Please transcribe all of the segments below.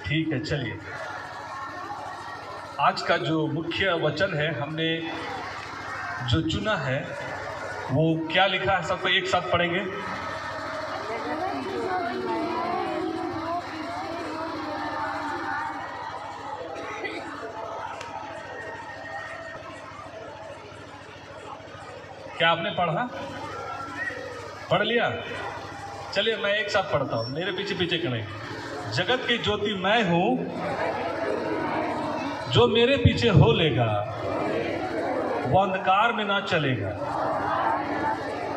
ठीक है, चलिए। आज का जो मुख्य वचन है हमने जो चुना है वो क्या लिखा है, सबको एक साथ पढ़ेंगे। क्या आपने पढ़ा? पढ़ लिया? चलिए मैं एक साथ पढ़ता हूँ, मेरे पीछे पीछे करें। जगत की ज्योति मैं हूँ, जो मेरे पीछे हो लेगा वो अंधकार में ना चलेगा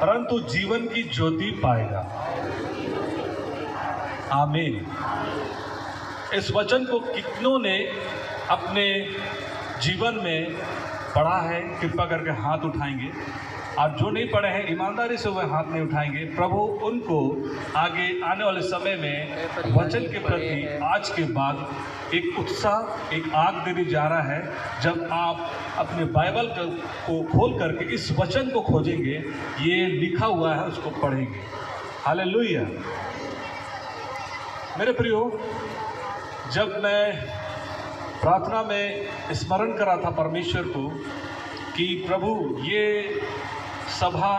परंतु जीवन की ज्योति पाएगा। आमीन। इस वचन को कितनों ने अपने जीवन में पढ़ा है? कृपा करके हाथ उठाएंगे। और जो नहीं पढ़े हैं ईमानदारी से वह हाथ नहीं उठाएंगे। प्रभु उनको आगे आने वाले समय में वचन के प्रति आज के बाद एक उत्साह, एक आग देने जा रहा है। जब आप अपने बाइबल को खोल करके इस वचन को खोजेंगे, ये लिखा हुआ है उसको पढ़ेंगे। हालेलुया। मेरे प्रियो, जब मैं प्रार्थना में स्मरण कर रहा था परमेश्वर को कि प्रभु ये सभा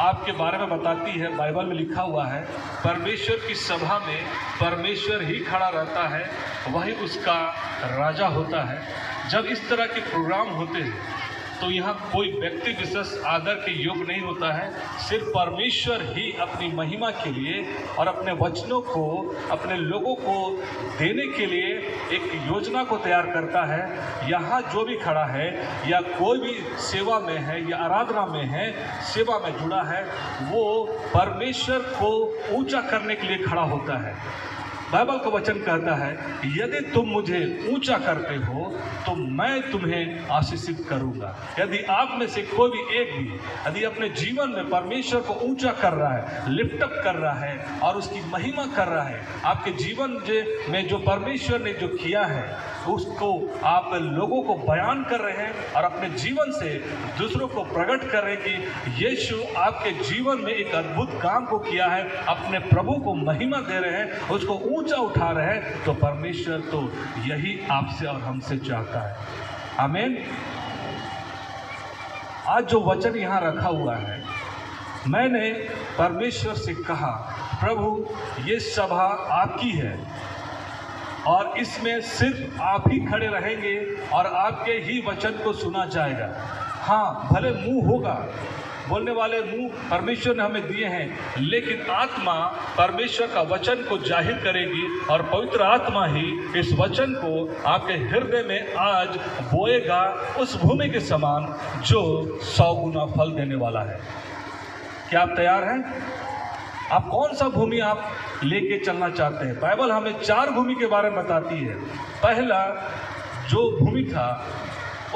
आपके बारे में बताती है, बाइबल में लिखा हुआ है परमेश्वर की सभा में परमेश्वर ही खड़ा रहता है, वही उसका राजा होता है। जब इस तरह के प्रोग्राम होते हैं तो यहाँ कोई व्यक्ति विशेष आदर के योग्य नहीं होता है। सिर्फ परमेश्वर ही अपनी महिमा के लिए और अपने वचनों को अपने लोगों को देने के लिए एक योजना को तैयार करता है। यहाँ जो भी खड़ा है या कोई भी सेवा में है या आराधना में है, सेवा में जुड़ा है, वो परमेश्वर को ऊंचा करने के लिए खड़ा होता है। बाइबल का वचन कहता है, यदि तुम मुझे ऊंचा करते हो तो मैं तुम्हें आशीषित करूंगा। यदि आप में से कोई भी एक भी यदि अपने जीवन में परमेश्वर को ऊंचा कर रहा है, लिफ्ट अप कर रहा है और उसकी महिमा कर रहा है, आपके जीवन में जो परमेश्वर ने जो किया है उसको आप लोगों को बयान कर रहे हैं और अपने जीवन से दूसरों को प्रकट कर रहे हैं कि यीशु आपके जीवन में एक अद्भुत काम को किया है, अपने प्रभु को महिमा दे रहे हैं, उसको ऊंचा उठा रहे हैं, तो परमेश्वर तो यही आपसे और हमसे चाहता है। आमीन। आज जो वचन यहाँ रखा हुआ है, मैंने परमेश्वर से कहा, प्रभु ये सभा आपकी है और इसमें सिर्फ आप ही खड़े रहेंगे और आपके ही वचन को सुना जाएगा। हाँ, भले मुंह होगा, बोलने वाले मुंह परमेश्वर ने हमें दिए हैं, लेकिन आत्मा परमेश्वर का वचन को जाहिर करेगी और पवित्र आत्मा ही इस वचन को आपके हृदय में आज बोएगा उस भूमि के समान जो 100 गुना फल देने वाला है। क्या आप तैयार हैं? आप कौन सा भूमि आप लेके चलना चाहते हैं? बाइबल हमें 4 भूमि के बारे में बताती है। पहला जो भूमि था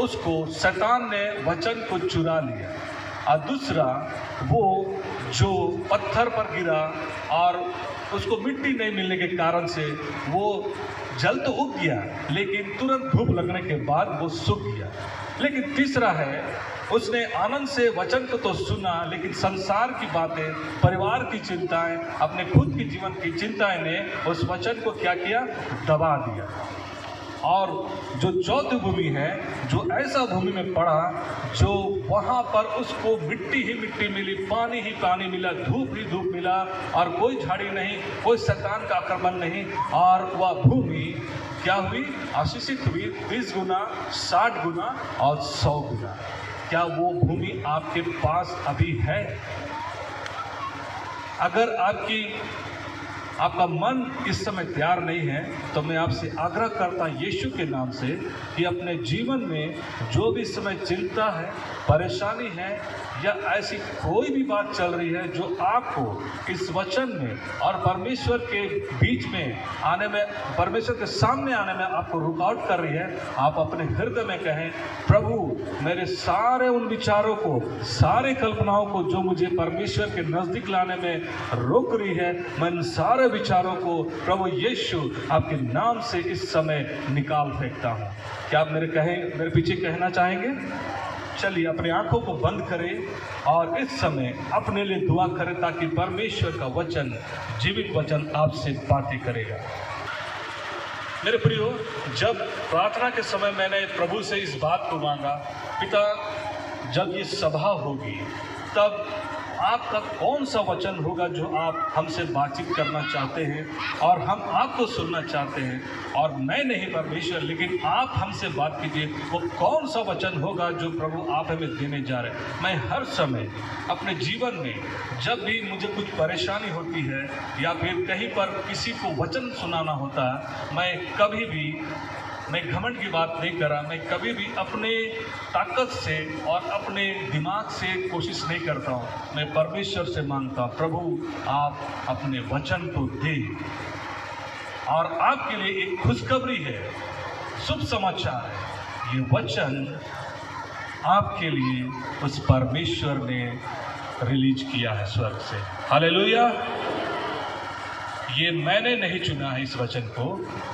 उसको शैतान ने वचन को चुरा लिया, और दूसरा वो जो पत्थर पर गिरा और उसको मिट्टी नहीं मिलने के कारण से वो जल तो उग गया लेकिन तुरंत धूप लगने के बाद वो सूख गया। लेकिन तीसरा है, उसने आनंद से वचन को तो सुना लेकिन संसार की बातें, परिवार की चिंताएं, अपने खुद की जीवन की चिंताएं ने उस वचन को क्या किया? दबा दिया। और जो चौथी भूमि है, जो ऐसा भूमि में पड़ा जो वहाँ पर उसको मिट्टी ही मिट्टी मिली, पानी ही पानी मिला, धूप ही धूप मिला और कोई झाड़ी नहीं, कोई शैतान का आक्रमण नहीं, और वह भूमि क्या हुई? आशीषित हुई 30 गुना, 60 गुना और 100 गुना। क्या वो भूमि आपके पास अभी है? अगर आपका मन इस समय तैयार नहीं है तो मैं आपसे आग्रह करता यीशु के नाम से कि अपने जीवन में जो भी समय चिंता है, परेशानी है या ऐसी कोई भी बात चल रही है जो आपको इस वचन में और परमेश्वर के बीच में आने में, परमेश्वर के सामने आने में आपको रुकावट कर रही है, आप अपने हृदय में कहें, प्रभु मेरे सारे उन विचारों को, सारे कल्पनाओं को जो मुझे परमेश्वर के नज़दीक लाने में रोक रही है, मैं उन सारे विचारों को प्रभु यीशु आपके नाम से इस समय निकाल फेंकता हूँ। क्या आप मेरे पीछे कहना चाहेंगे? चलिए अपनी आंखों को बंद करें और इस समय अपने लिए दुआ करें ताकि परमेश्वर का वचन, जीवित वचन आपसे बातें करेगा। मेरे प्रियो, जब प्रार्थना के समय मैंने प्रभु से इस बात को मांगा, पिता जब ये सभा होगी तब आपका कौन सा वचन होगा जो आप हमसे बातचीत करना चाहते हैं और हम आपको सुनना चाहते हैं, और मैं नहीं परमेश्वर लेकिन आप हमसे बात कीजिए, वो कौन सा वचन होगा जो प्रभु आप हमें देने जा रहे हैं। मैं हर समय अपने जीवन में जब भी मुझे कुछ परेशानी होती है या फिर कहीं पर किसी को वचन सुनाना होता है, मैं घमंड की बात नहीं कर रहा, मैं कभी भी अपने ताकत से और अपने दिमाग से कोशिश नहीं करता हूँ। मैं परमेश्वर से मांगता हूँ, प्रभु आप अपने वचन को दे। और आपके लिए एक खुशखबरी है, शुभ समाचार है, ये वचन आपके लिए उस परमेश्वर ने रिलीज किया है स्वर्ग से। हालेलुया। ये मैंने नहीं चुना है, इस वचन को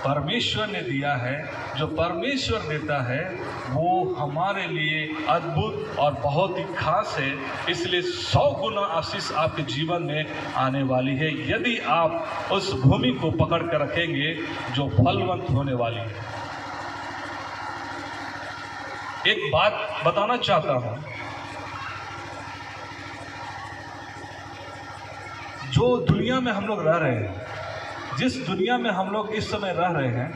परमेश्वर ने दिया है। जो परमेश्वर देता है वो हमारे लिए अद्भुत और बहुत ही खास है, इसलिए 100 गुना आशीष आपके जीवन में आने वाली है यदि आप उस भूमि को पकड़ कर रखेंगे जो फलवंत होने वाली है। एक बात बताना चाहता हूं, जो दुनिया में हम लोग रह रहे हैं, जिस दुनिया में हम लोग इस समय रह रहे हैं,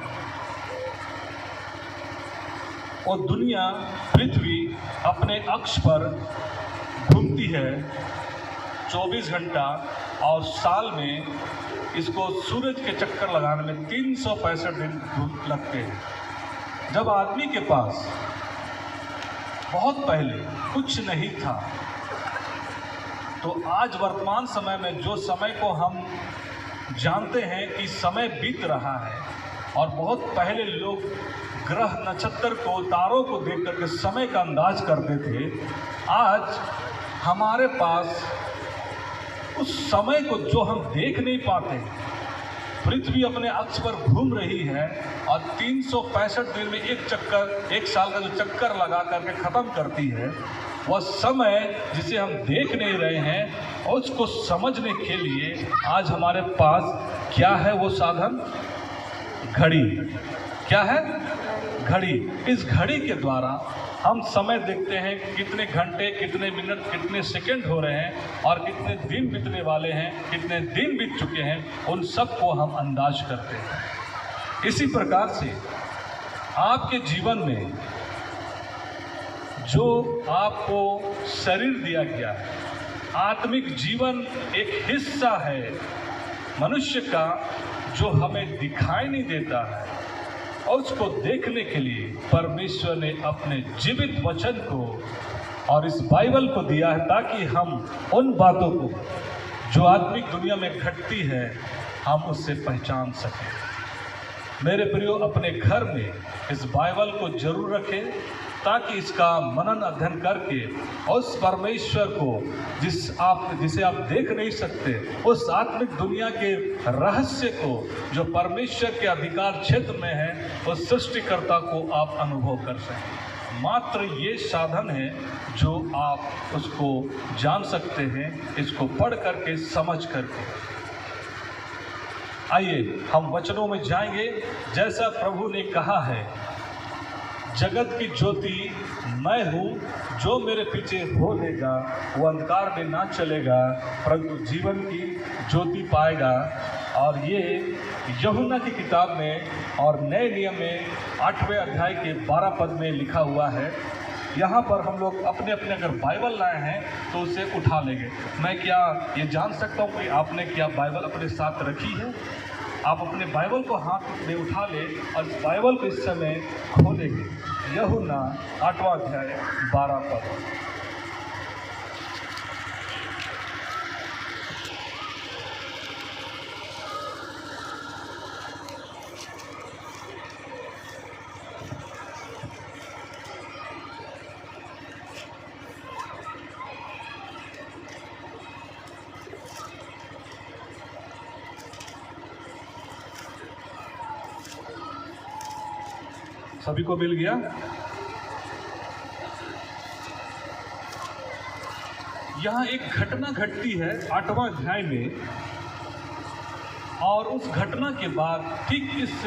वो दुनिया पृथ्वी अपने अक्ष पर घूमती है 24 घंटा, और साल में इसको सूरज के चक्कर लगाने में 365 दिन लगते हैं। जब आदमी के पास बहुत पहले कुछ नहीं था, तो आज वर्तमान समय में जो समय को हम जानते हैं कि समय बीत रहा है, और बहुत पहले लोग ग्रह नक्षत्र को, तारों को देख करके समय का अंदाज करते थे, आज हमारे पास उस समय को जो हम देख नहीं पाते, पृथ्वी अपने अक्ष पर घूम रही है और 365 दिन में एक साल का जो चक्कर लगा करके ख़त्म करती है, वह समय जिसे हम देख नहीं रहे हैं, और उसको समझने के लिए आज हमारे पास क्या है वो साधन? घड़ी। क्या है? घड़ी। इस घड़ी के द्वारा हम समय देखते हैं, कितने घंटे, कितने मिनट, कितने सेकंड हो रहे हैं, और कितने दिन बीतने वाले हैं, कितने दिन बीत चुके हैं, उन सब को हम अंदाज करते हैं। इसी प्रकार से आपके जीवन में जो आपको शरीर दिया गया है, आत्मिक जीवन एक हिस्सा है मनुष्य का जो हमें दिखाई नहीं देता है, और उसको देखने के लिए परमेश्वर ने अपने जीवित वचन को और इस बाइबल को दिया है, ताकि हम उन बातों को जो आत्मिक दुनिया में घटती है हम उससे पहचान सकें। मेरे प्रियो, अपने घर में इस बाइबल को जरूर रखें, ताकि इसका मनन अध्ययन करके उस परमेश्वर को जिसे आप देख नहीं सकते, उस आत्मिक दुनिया के रहस्य को जो परमेश्वर के अधिकार क्षेत्र में है, उस सृष्टिकर्ता को आप अनुभव कर सकें। मात्र ये साधन है जो आप उसको जान सकते हैं, इसको पढ़ करके, समझ करके। आइए हम वचनों में जाएंगे। जैसा प्रभु ने कहा है, जगत की ज्योति मैं हूँ, जो मेरे पीछे हो लेगा वो अंधकार में ना चलेगा परंतु जीवन की ज्योति पाएगा। और ये यूहन्ना की किताब में और नए नियम में 8वें अध्याय के 12 पद में लिखा हुआ है। यहाँ पर हम लोग अपने अपने अगर बाइबल लाए हैं तो उसे उठा लेंगे। मैं क्या ये जान सकता हूँ कि आपने क्या बाइबल अपने साथ रखी है? आप अपने बाइबल को हाथ में उठा ले और इस बाइबल को इस समय खोलेंगे। यूहन्ना 8वां अध्याय 12 पद। सभी को मिल गया? यहाँ एक घटना घटती है 8वां अध्याय में, और उस घटना के बाद ठीक इस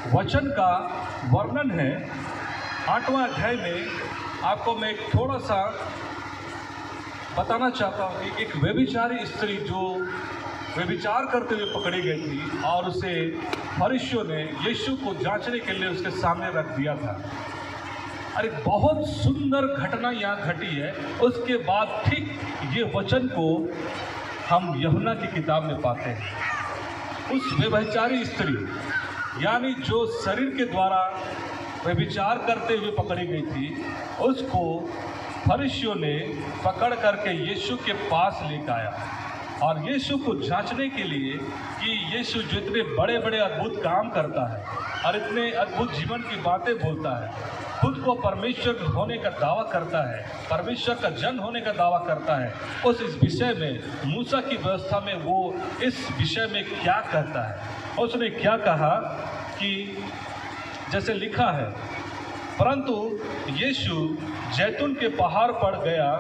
वचन का वर्णन है 8वां अध्याय में। आपको मैं थोड़ा सा बताना चाहता हूँ कि एक व्यभिचारी स्त्री जो व्यभिचार करते हुए पकड़ी गई थी और उसे फरीसियों ने यीशु को जांचने के लिए उसके सामने रख दिया था। अरे बहुत सुंदर घटना यहाँ घटी है। उसके बाद ठीक ये वचन को हम यूहन्ना की किताब में पाते हैं। उस व्यभिचारी स्त्री यानी जो शरीर के द्वारा व्यभिचार करते हुए पकड़ी गई थी, उसको फरीसियों ने पकड़ करके यीशु के पास लेकर आया और यीशु को जांचने के लिए कि यीशु जो इतने बड़े बड़े अद्भुत काम करता है और इतने अद्भुत जीवन की बातें बोलता है, खुद को परमेश्वर होने का दावा करता है, परमेश्वर का जन होने का दावा करता है, उस इस विषय में मूसा की व्यवस्था में वो इस विषय में क्या कहता है। उसने क्या कहा कि जैसे लिखा है, परंतु यीशु जैतून के पहाड़ पर गया।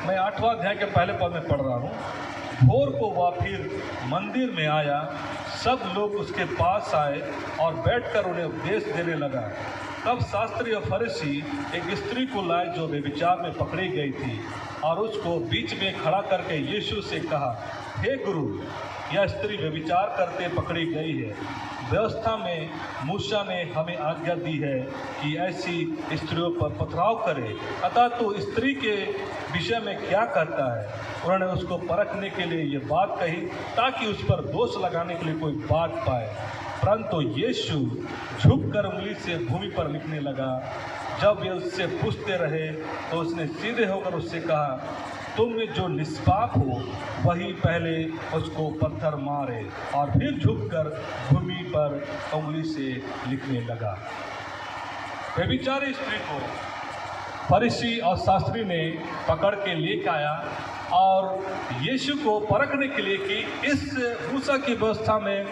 मैं 8वां अध्याय के पहले पद में पढ़ रहा हूँ। भोर को वह फिर मंदिर में आया, सब लोग उसके पास आए और बैठकर उन्हें उपदेश देने लगा। तब शास्त्री और फरीसी एक स्त्री को लाए जो व्यभिचार में पकड़ी गई थी और उसको बीच में खड़ा करके यीशु से कहा, हे गुरु, यह स्त्री व्यभिचार करते पकड़ी गई है। व्यवस्था में मूसा ने हमें आज्ञा दी है कि ऐसी स्त्रियों पर पथराव करे, अतः तो स्त्री के विषय में क्या कहता है। उन्होंने उसको परखने के लिए ये बात कही ताकि उस पर दोष लगाने के लिए कोई बात पाए। परंतु यीशु झुककर उंगली से भूमि पर लिखने लगा। जब वे उससे पूछते रहे तो उसने सीधे होकर उससे कहा, तुम में जो निष्पाप हो वही पहले उसको पत्थर मारे। और फिर झुककर भूमि पर उंगली से लिखने लगा। व्यभिचारी स्त्री को फरीसी और शास्त्री ने पकड़ के लेकर आया और यीशु को परखने के लिए कि इस मूसा की व्यवस्था में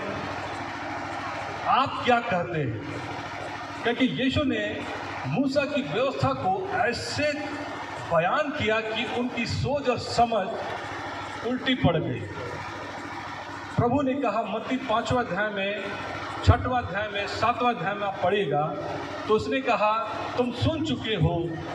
आप क्या कहते हैं, क्योंकि यीशु ने मूसा की व्यवस्था को ऐसे बयान किया कि उनकी सोच और समझ उल्टी पड़ गई। प्रभु ने कहा मत्ती 5वां अध्याय में, 6वां अध्याय में, 7वां अध्याय में आप पढ़िएगा तो उसने कहा, तुम सुन चुके हो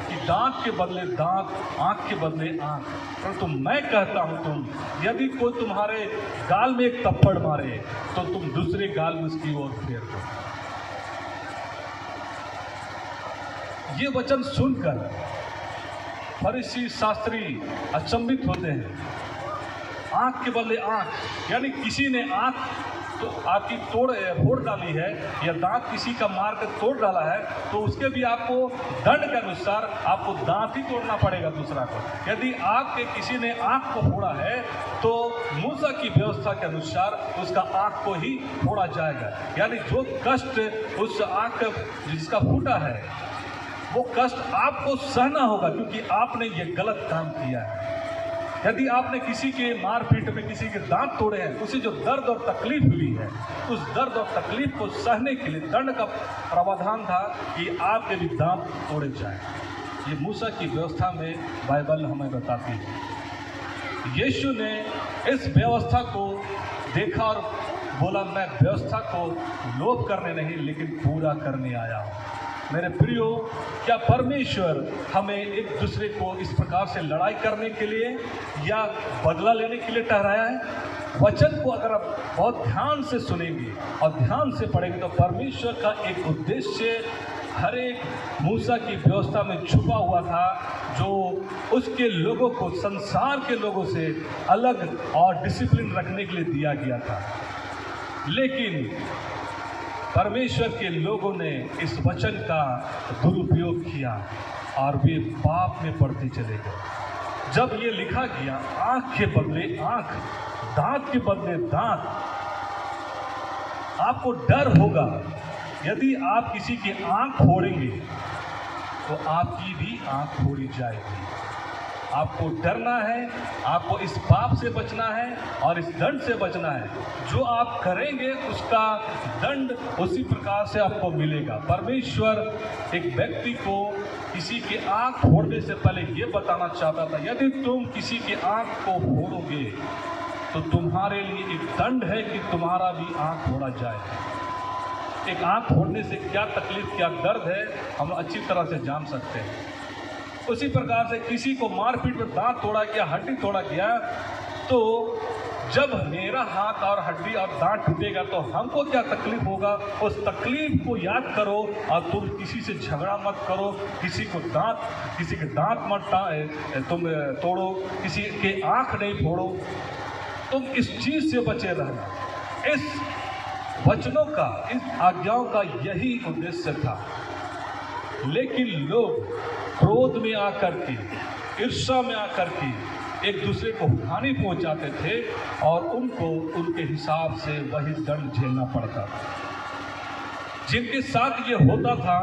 कि दांत के बदले दांत, आँख के बदले आँख, परंतु मैं कहता हूँ तुम यदि कोई तुम्हारे गाल में एक थप्पड़ मारे तो तुम दूसरे गाल में उसकी ओर फेर दो। ये वचन सुनकर फरीसी शास्त्री अचंभित होते हैं। आँख के बदले आँख, यानी किसी ने आँख तो आपकी फोड़ डाली है या दांत किसी का मार कर तोड़ डाला है तो उसके भी आपको दंड के अनुसार आपको दांत ही तोड़ना पड़ेगा दूसरा को। यदि आपके किसी ने आँख को फोड़ा है तो मूसा की व्यवस्था के अनुसार उसका आँख को ही फोड़ा जाएगा। यानी जो कष्ट उस आँख जिसका फूटा है वो कष्ट आपको सहना होगा, क्योंकि आपने ये गलत काम किया है। यदि आपने किसी के मारपीट में किसी के दांत तोड़े हैं, उसे जो दर्द और तकलीफ हुई है, उस दर्द और तकलीफ को सहने के लिए दंड का प्रावधान था कि आपके भी दांत तोड़े जाए। ये मूसा की व्यवस्था में बाइबल हमें बताती है। यीशु ने इस व्यवस्था को देखा और बोला, मैं व्यवस्था को लोप करने नहीं लेकिन पूरा करने आया हूँ। मेरे प्रियो, क्या परमेश्वर हमें एक दूसरे को इस प्रकार से लड़ाई करने के लिए या बदला लेने के लिए ठहराया है? वचन को अगर आप बहुत ध्यान से सुनेंगे और ध्यान से पढ़ेंगे तो परमेश्वर का एक उद्देश्य हर एक मूसा की व्यवस्था में छुपा हुआ था, जो उसके लोगों को संसार के लोगों से अलग और डिसिप्लिन रखने के लिए दिया गया था। लेकिन परमेश्वर के लोगों ने इस वचन का दुरुपयोग किया और वे पाप में पड़ते चले गए। जब ये लिखा गया आँख के बदले आँख, दांत के बदले दांत, आपको डर होगा यदि आप किसी की आँख फोड़ेंगे तो आपकी भी आँख फोड़ी जाएगी। आपको डरना है, आपको इस पाप से बचना है और इस दंड से बचना है। जो आप करेंगे उसका दंड उसी प्रकार से आपको मिलेगा। परमेश्वर एक व्यक्ति को किसी की आँख फोड़ने से पहले ये बताना चाहता था, यदि तुम किसी की आँख को फोड़ोगे तो तुम्हारे लिए एक दंड है कि तुम्हारा भी आँख फोड़ा जाए। एक आँख फोड़ने से क्या तकलीफ, क्या दर्द है, हम अच्छी तरह से जान सकते हैं। उसी प्रकार से किसी को मारपीट में दांत तोड़ा गया, हड्डी तोड़ा गया, तो जब मेरा हाथ और हड्डी और दांत टूटेगा तो हमको क्या तकलीफ होगा, उस तकलीफ को याद करो और तुम किसी से झगड़ा मत करो, किसी के दांत मत तुम तोड़ो, किसी के आँख नहीं फोड़ो। तुम इस चीज़ से बचे रहना। इस वचनों का, इस आज्ञाओं का यही उद्देश्य था। लेकिन लोग क्रोध में आकर के, ईर्ष्या में आकर के एक दूसरे को हानि पहुंचाते थे और उनको उनके हिसाब से वही दंड झेलना पड़ता था। जिनके साथ ये होता था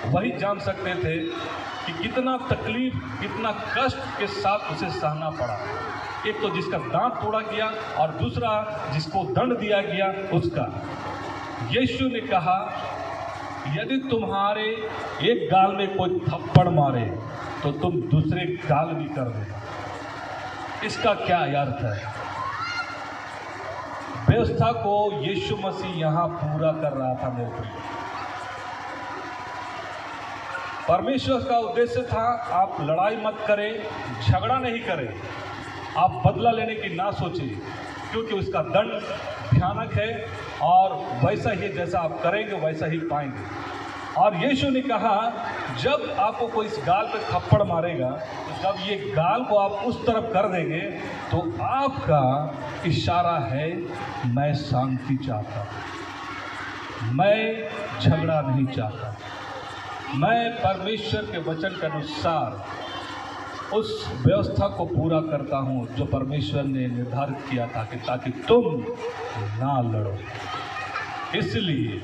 वही जान सकते थे कि कितना तकलीफ, कितना कष्ट के साथ उसे सहना पड़ा। एक तो जिसका दांत तोड़ा गया और दूसरा जिसको दंड दिया गया उसका। यीशु ने कहा, यदि तुम्हारे एक गाल में कोई थप्पड़ मारे तो तुम दूसरे गाल भी कर देना। इसका क्या अर्थ है? व्यवस्था को यीशु मसीह यहां पूरा कर रहा था। मेरे प्रिय, परमेश्वर का उद्देश्य था आप लड़ाई मत करें, झगड़ा नहीं करें, आप बदला लेने की ना सोचें, क्योंकि उसका दंड भयानक है और वैसा ही जैसा आप करेंगे वैसा ही पाएंगे। और यीशु ने कहा, जब आपको कोई इस गाल पे थप्पड़ मारेगा, तो जब ये गाल को आप उस तरफ कर देंगे तो आपका इशारा है मैं शांति चाहता हूँ, मैं झगड़ा नहीं चाहता, मैं परमेश्वर के वचन के अनुसार उस व्यवस्था को पूरा करता हूँ जो परमेश्वर ने निर्धारित किया था कि ताकि तुम ना लड़ो। इसलिए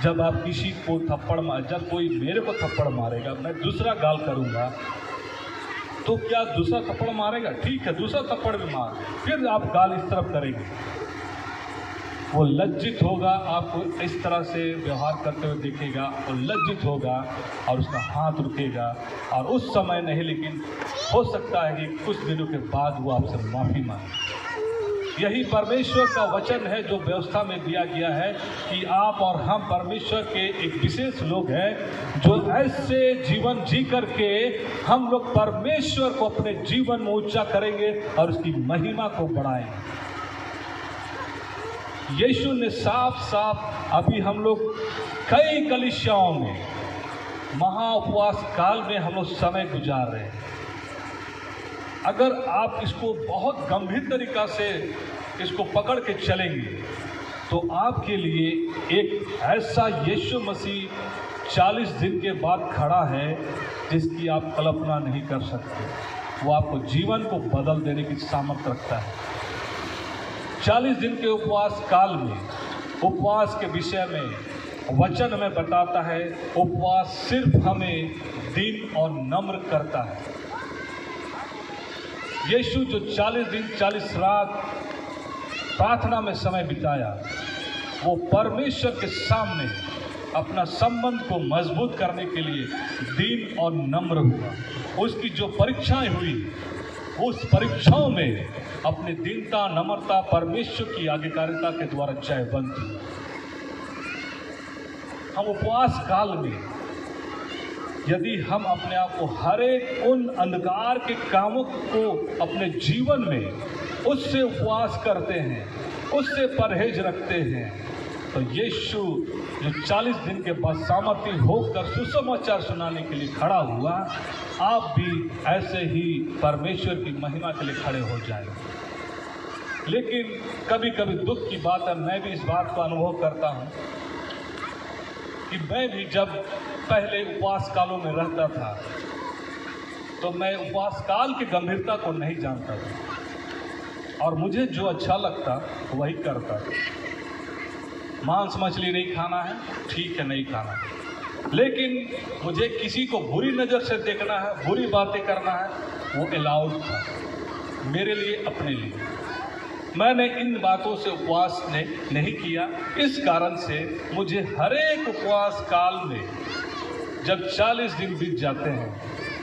जब आप किसी को जब कोई मेरे को थप्पड़ मारेगा, मैं दूसरा गाल करूँगा, तो क्या दूसरा थप्पड़ मारेगा? ठीक है, दूसरा थप्पड़ भी मार, फिर आप गाल इस तरफ करेंगे, वो लज्जित होगा, आपको इस तरह से व्यवहार करते हुए देखेगा, वो लज्जित होगा और उसका हाथ रुकेगा। और उस समय नहीं, लेकिन हो सकता है कि कुछ दिनों के बाद वो आपसे माफ़ी मांगे। यही परमेश्वर का वचन है जो व्यवस्था में दिया गया है कि आप और हम परमेश्वर के एक विशेष लोग हैं जो ऐसे जीवन जी करके हम लोग परमेश्वर को अपने जीवन में ऊंचा करेंगे और उसकी महिमा को बढ़ाएंगे। यीशु ने साफ साफ, अभी हम लोग कई कलीसियाओं में महा उपवास काल में हम लोग समय गुजार रहे हैं। अगर आप इसको बहुत गंभीर तरीका से इसको पकड़ के चलेंगे तो आपके लिए एक ऐसा यीशु मसीह 40 दिन के बाद खड़ा है जिसकी आप कल्पना नहीं कर सकते। वो आपको जीवन को बदल देने की सामर्थ्य रखता है। 40 दिन के उपवास काल में, उपवास के विषय में वचन हमें बताता है, उपवास सिर्फ हमें दीन और नम्र करता है। यीशु जो 40 दिन 40 रात प्रार्थना में समय बिताया, वो परमेश्वर के सामने अपना संबंध को मजबूत करने के लिए दीन और नम्र हुआ। उसकी जो परीक्षाएं हुई, उस परीक्षाओं में अपनी दीनता, नम्रता, परमेश्वर की आज्ञाकारिता के द्वारा जयवंत हुआ। हम उपवास काल में यदि हम अपने आप को हर एक उन अंधकार के कामों को अपने जीवन में उससे उपवास करते हैं, उससे परहेज रखते हैं, तो यीशु जो 40 दिन के बाद सामर्थ्य होकर सुसमाचार सुनाने के लिए खड़ा हुआ, आप भी ऐसे ही परमेश्वर की महिमा के लिए खड़े हो जाएंगे। लेकिन कभी कभी दुख की बात है, मैं भी इस बात को अनुभव करता हूँ कि मैं भी जब पहले उपवास कालों में रहता था तो मैं उपवास काल की गंभीरता को नहीं जानता था और मुझे जो अच्छा लगता वही करता था। मांस मछली नहीं खाना है, ठीक है, नहीं खाना है, लेकिन मुझे किसी को बुरी नज़र से देखना है, बुरी बातें करना है, वो अलाउड था मेरे लिए, अपने लिए। मैंने इन बातों से उपवास नहीं किया। इस कारण से मुझे हर एक उपवास काल में जब 40 दिन बीत जाते हैं,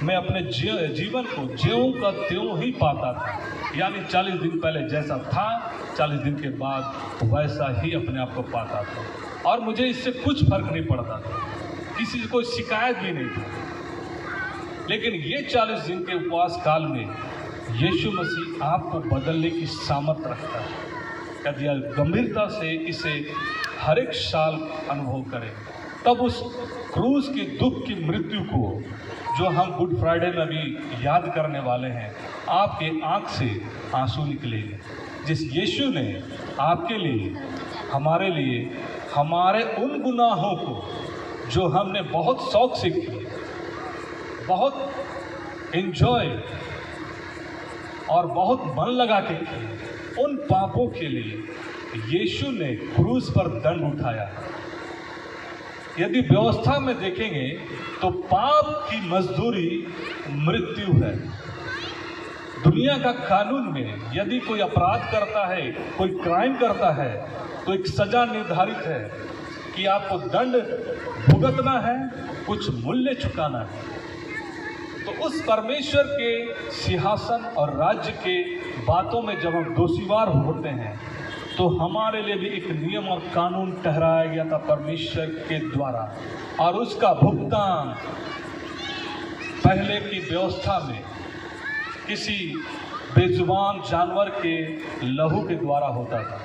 मैं अपने जीवन को ज्यों का त्यों ही पाता था। यानी 40 दिन पहले जैसा था 40 दिन के बाद वैसा ही अपने आप को पाता था, और मुझे इससे कुछ फर्क नहीं पड़ता था, किसी से कोई शिकायत भी नहीं थी। लेकिन ये 40 दिन के उपवास काल में यीशु मसीह आपको बदलने की सामर्थ रखता है। यदि आप गंभीरता से इसे हर एक साल अनुभव करें, तब उस क्रूस की दुख की मृत्यु को जो हम गुड फ्राइडे में अभी याद करने वाले हैं, आपके आंख से आंसू निकलेंगे। जिस यीशु ने आपके लिए, हमारे उन गुनाहों को जो हमने बहुत शौक से किए, बहुत एंजॉय और बहुत मन लगा के किए, उन पापों के लिए यीशु ने क्रूस पर दंड उठाया। यदि व्यवस्था में देखेंगे तो पाप की मजदूरी मृत्यु है। दुनिया का कानून में यदि कोई अपराध करता है, कोई क्राइम करता है, तो एक सजा निर्धारित है कि आपको दंड भुगतना है, कुछ मूल्य चुकाना है। तो उस परमेश्वर के सिंहासन और राज्य के बातों में जब हम दोषीवार होते हैं, तो हमारे लिए भी एक नियम और कानून ठहराया गया था परमेश्वर के द्वारा, और उसका भुगतान पहले की व्यवस्था में किसी बेजुबान जानवर के लहू के द्वारा होता था।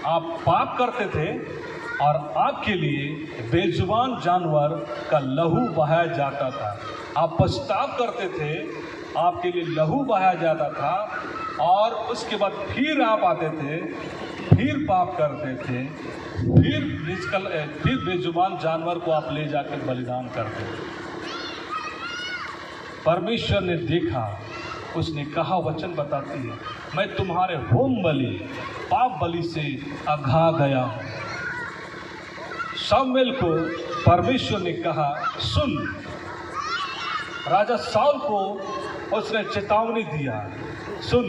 आप पाप करते थे और आपके लिए बेजुबान जानवर का लहू बहाया जाता था। आप पछताव करते थे, आपके लिए लहू बहाया जाता था, और उसके बाद फिर आप आते थे, फिर पाप करते थे, फिर बेजुबान जानवर को आप ले जाकर बलिदान करते थे। परमेश्वर ने देखा, उसने कहा, वचन बताती है, मैं तुम्हारे होम बलि, पाप बलि से अघा गया हूं। शमूएल को परमेश्वर ने कहा, सुन। राजा शाऊल को उसने चेतावनी दिया, सुन,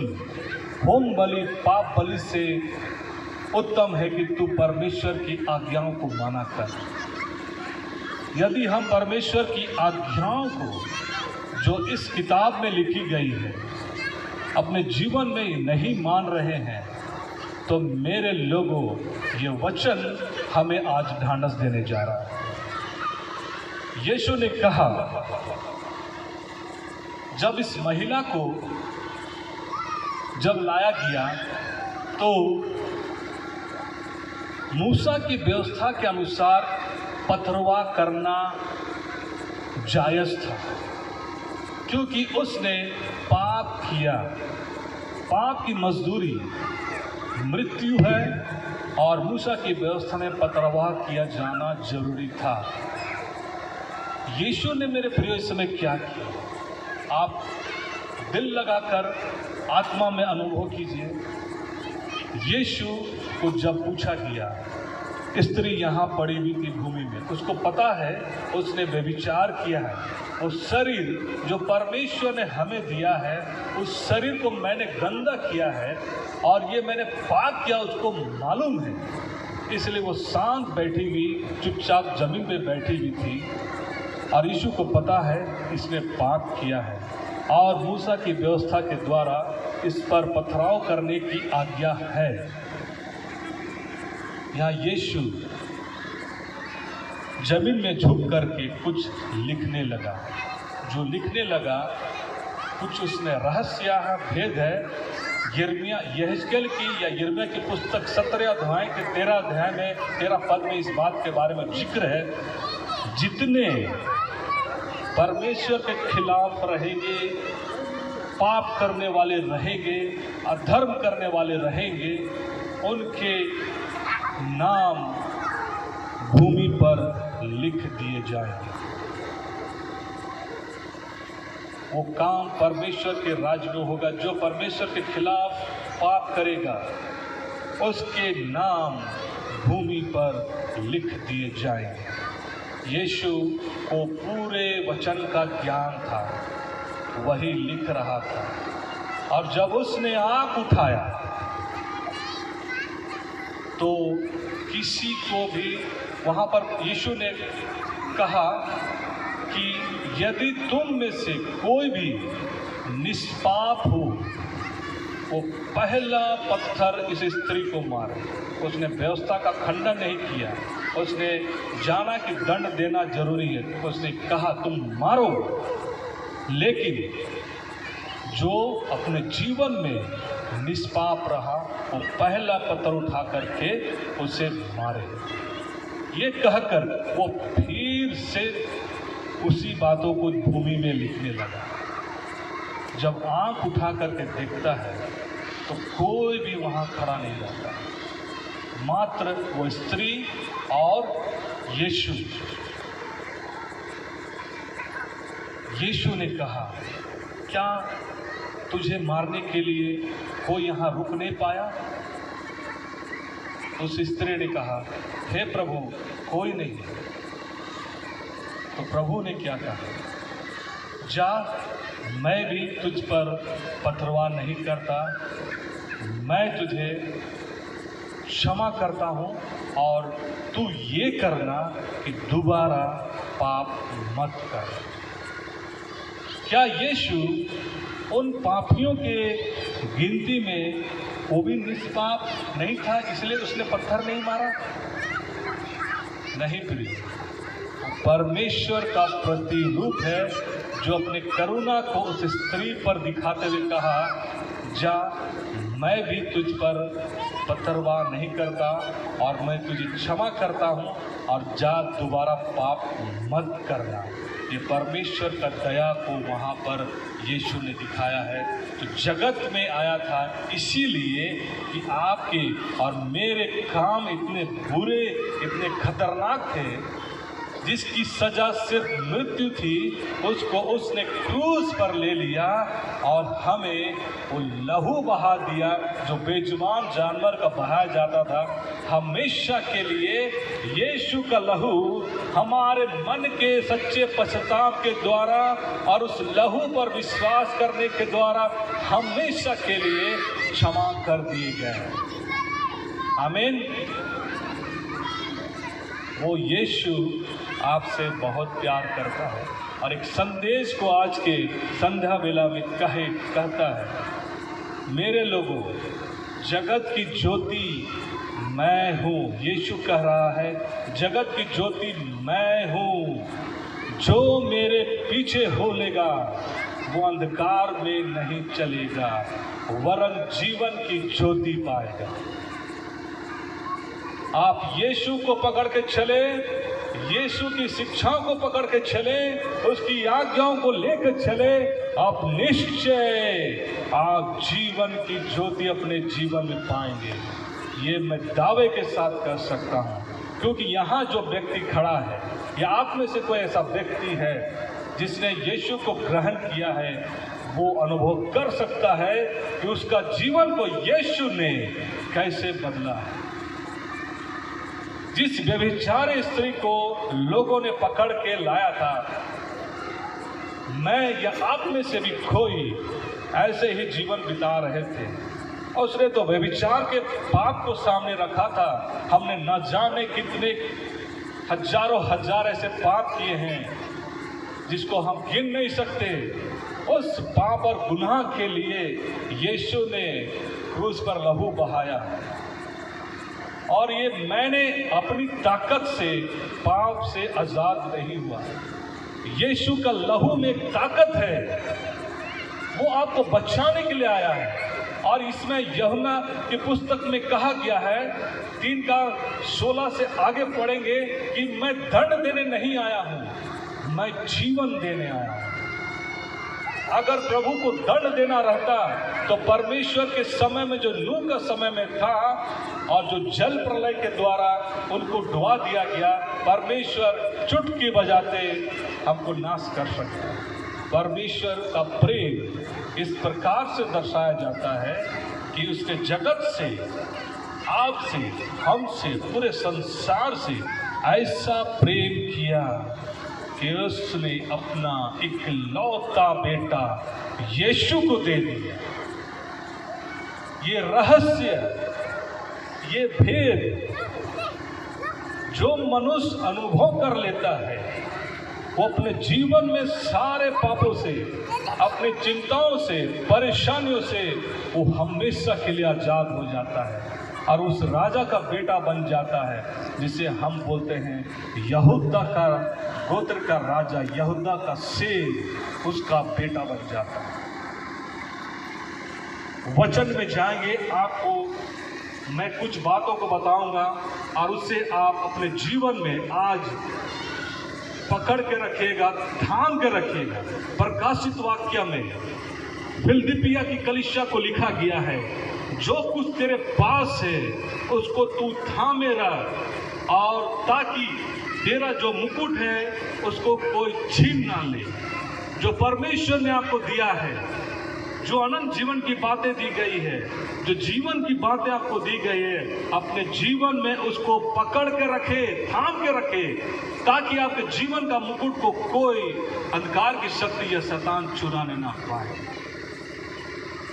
होम बलि पाप बलि से उत्तम है कि तू परमेश्वर की आज्ञाओं को माना कर। यदि हम परमेश्वर की आज्ञाओं को जो इस किताब में लिखी गई है अपने जीवन में नहीं मान रहे हैं, तो मेरे लोगों, ये वचन हमें आज ढांढस देने जा रहा है। यीशु ने कहा, जब इस महिला को जब लाया गया तो मूसा की व्यवस्था के अनुसार पथरवा करना जायज था, क्योंकि उसने पाप किया। पाप की मजदूरी मृत्यु है, और मूसा की व्यवस्था में पथरवा किया जाना जरूरी था। यीशु ने, मेरे प्रिय, इस समय क्या किया? आप दिल लगाकर आत्मा में अनुभव कीजिए। यीशु को जब पूछा गया, स्त्री यहाँ पड़ी हुई थी भूमि में, उसको पता है उसने व्यभिचार किया है। उस शरीर जो परमेश्वर ने हमें दिया है, उस शरीर को मैंने गंदा किया है और ये मैंने पाप किया, उसको मालूम है। इसलिए वो शांत बैठी हुई, चुपचाप जमीन पे बैठी हुई थी, और यीशु को पता है इसने पाप किया है, और मूसा की व्यवस्था के द्वारा इस पर पथराव करने की आज्ञा है। यहाँ यीशु जमीन में झुक करके कुछ लिखने लगा। जो लिखने लगा, कुछ उसमें रहस्य है, भेद है। यहेजकेल की या यिर्मयाह की पुस्तक 17 अध्याय के 13 अध्याय में 13 पद में इस बात के बारे में जिक्र है, जितने परमेश्वर के खिलाफ रहेंगे, पाप करने वाले रहेंगे, अधर्म करने वाले रहेंगे, उनके नाम भूमि पर लिख दिए जाएंगे। वो काम परमेश्वर के राज्य में होगा। जो परमेश्वर के खिलाफ पाप करेगा, उसके नाम भूमि पर लिख दिए जाएंगे। यीशु को पूरे वचन का ज्ञान था, वही लिख रहा था। और जब उसने आँख उठाया तो किसी को भी, वहाँ पर यीशु ने कहा कि यदि तुम में से कोई भी निष्पाप हो वो पहला पत्थर इस स्त्री को मारे। उसने व्यवस्था का खंडन नहीं किया, उसने जाना कि दंड देना जरूरी है, उसने कहा तुम मारो। लेकिन जो अपने जीवन में निष्पाप रहा वो पहला पत्थर उठा करके उसे मारे। ये कहकर वो फिर से उसी बातों को भूमि में लिखने लगा। जब आंख उठा करके देखता है तो कोई भी वहां खड़ा नहीं रहता, मात्र वो स्त्री और यीशु। यीशु ने कहा, क्या तुझे मारने के लिए कोई यहाँ रुक नहीं पाया? उस स्त्री ने कहा, हे प्रभु, कोई नहीं। तो प्रभु ने क्या कहा, जा, मैं भी तुझ पर पथरवाह नहीं करता, मैं तुझे क्षमा करता हूँ और तू ये करना कि दोबारा पाप मत कर। क्या यीशु उन पापियों के गिनती में वो भी निष्पाप नहीं था इसलिए उसने पत्थर नहीं मारा? नहीं प्रिय, परमेश्वर का प्रतिरूप है जो अपने करुणा को उस स्त्री पर दिखाते हुए कहा, जा, मैं भी तुझ पर पत्थरवाह नहीं करता और मैं तुझे क्षमा करता हूँ और जा, दोबारा पाप मत करना। ये परमेश्वर का दया को वहाँ पर यीशु ने दिखाया है। तो जगत में आया था इसीलिए कि आपके और मेरे काम इतने बुरे, इतने खतरनाक थे, जिसकी सजा सिर्फ मृत्यु थी, उसको उसने क्रूस पर ले लिया और हमें वो लहू बहा दिया जो बेजुबान जानवर का बहाया जाता था। हमेशा के लिए यीशु का लहू हमारे मन के सच्चे पश्चाताप के द्वारा और उस लहू पर विश्वास करने के द्वारा हमेशा के लिए क्षमा कर दिए गए। आमीन। वो यीशु आपसे बहुत प्यार करता है और एक संदेश को आज के संध्या बेला में कहता है, मेरे लोगों, जगत की ज्योति मैं हूँ। यीशु कह रहा है, जगत की ज्योति मैं हूँ, जो मेरे पीछे हो लेगा वो अंधकार में नहीं चलेगा वरन जीवन की ज्योति पाएगा। आप यीशु को पकड़ के चले, यीशु की शिक्षाओं को पकड़ के चले, उसकी आज्ञाओं को लेकर चले, आप निश्चय आप जीवन की ज्योति अपने जीवन में पाएंगे। ये मैं दावे के साथ कर सकता हूँ, क्योंकि यहाँ जो व्यक्ति खड़ा है या आप में से कोई ऐसा व्यक्ति है जिसने यीशु को ग्रहण किया है, वो अनुभव कर सकता है कि उसका जीवन को यीशु ने कैसे बदला है। जिस व्यभिचारी स्त्री को लोगों ने पकड़ के लाया था, मैं या आप में से भी कोई ऐसे ही जीवन बिता रहे थे और उसने तो व्यभिचार के पाप को सामने रखा था। हमने न जाने कितने हजारों हजार ऐसे पाप किए हैं जिसको हम गिन नहीं सकते। उस पाप और गुनाह के लिए यीशु ने क्रूस पर लहू बहाया और ये मैंने अपनी ताकत से पाप से आजाद नहीं हुआ। यीशु का लहू में एक ताकत है, वो आपको बचाने के लिए आया है। और इसमें यूहन्ना की पुस्तक में कहा गया है, 3:16 से आगे पढ़ेंगे कि मैं दंड देने नहीं आया हूँ, मैं जीवन देने आया हूँ। अगर प्रभु को दंड देना रहता तो परमेश्वर के समय में जो नूह का समय में था और जो जल प्रलय के द्वारा उनको डुबा दिया गया, परमेश्वर चुटकी बजाते हमको नाश कर सकता है। परमेश्वर का प्रेम इस प्रकार से दर्शाया जाता है कि उसने जगत से, आपसे, हमसे, पूरे संसार से ऐसा प्रेम किया कि उसने अपना इकलौता बेटा यीशु को दे दिया। ये रहस्य, ये भेद जो मनुष्य अनुभव कर लेता है वो अपने जीवन में सारे पापों से, अपनी चिंताओं से, परेशानियों से वो हमेशा के लिए आजाद हो जाता है और उस राजा का बेटा बन जाता है, जिसे हम बोलते हैं यहूदा का गोत्र का राजा, यहूदा का शेर, उसका बेटा बन जाता है। वचन में जाएंगे, आपको मैं कुछ बातों को बताऊंगा और उससे आप अपने जीवन में आज पकड़ के रखिएगा, थाम के रखिएगा। प्रकाशित वाक्य में फिलदिपिया की कलीसिया को लिखा गया है, जो कुछ तेरे पास है उसको तू थामे रख, और ताकि तेरा जो मुकुट है उसको कोई छीन ना ले। जो परमेश्वर ने आपको दिया है, जो अनंत जीवन की बातें दी गई है, जो जीवन की बातें आपको दी गई है, अपने जीवन में उसको पकड़ के रखे, थाम के रखे, ताकि आपके जीवन का मुकुट को कोई अंधकार की शक्ति या शैतान चुराने ना पाए।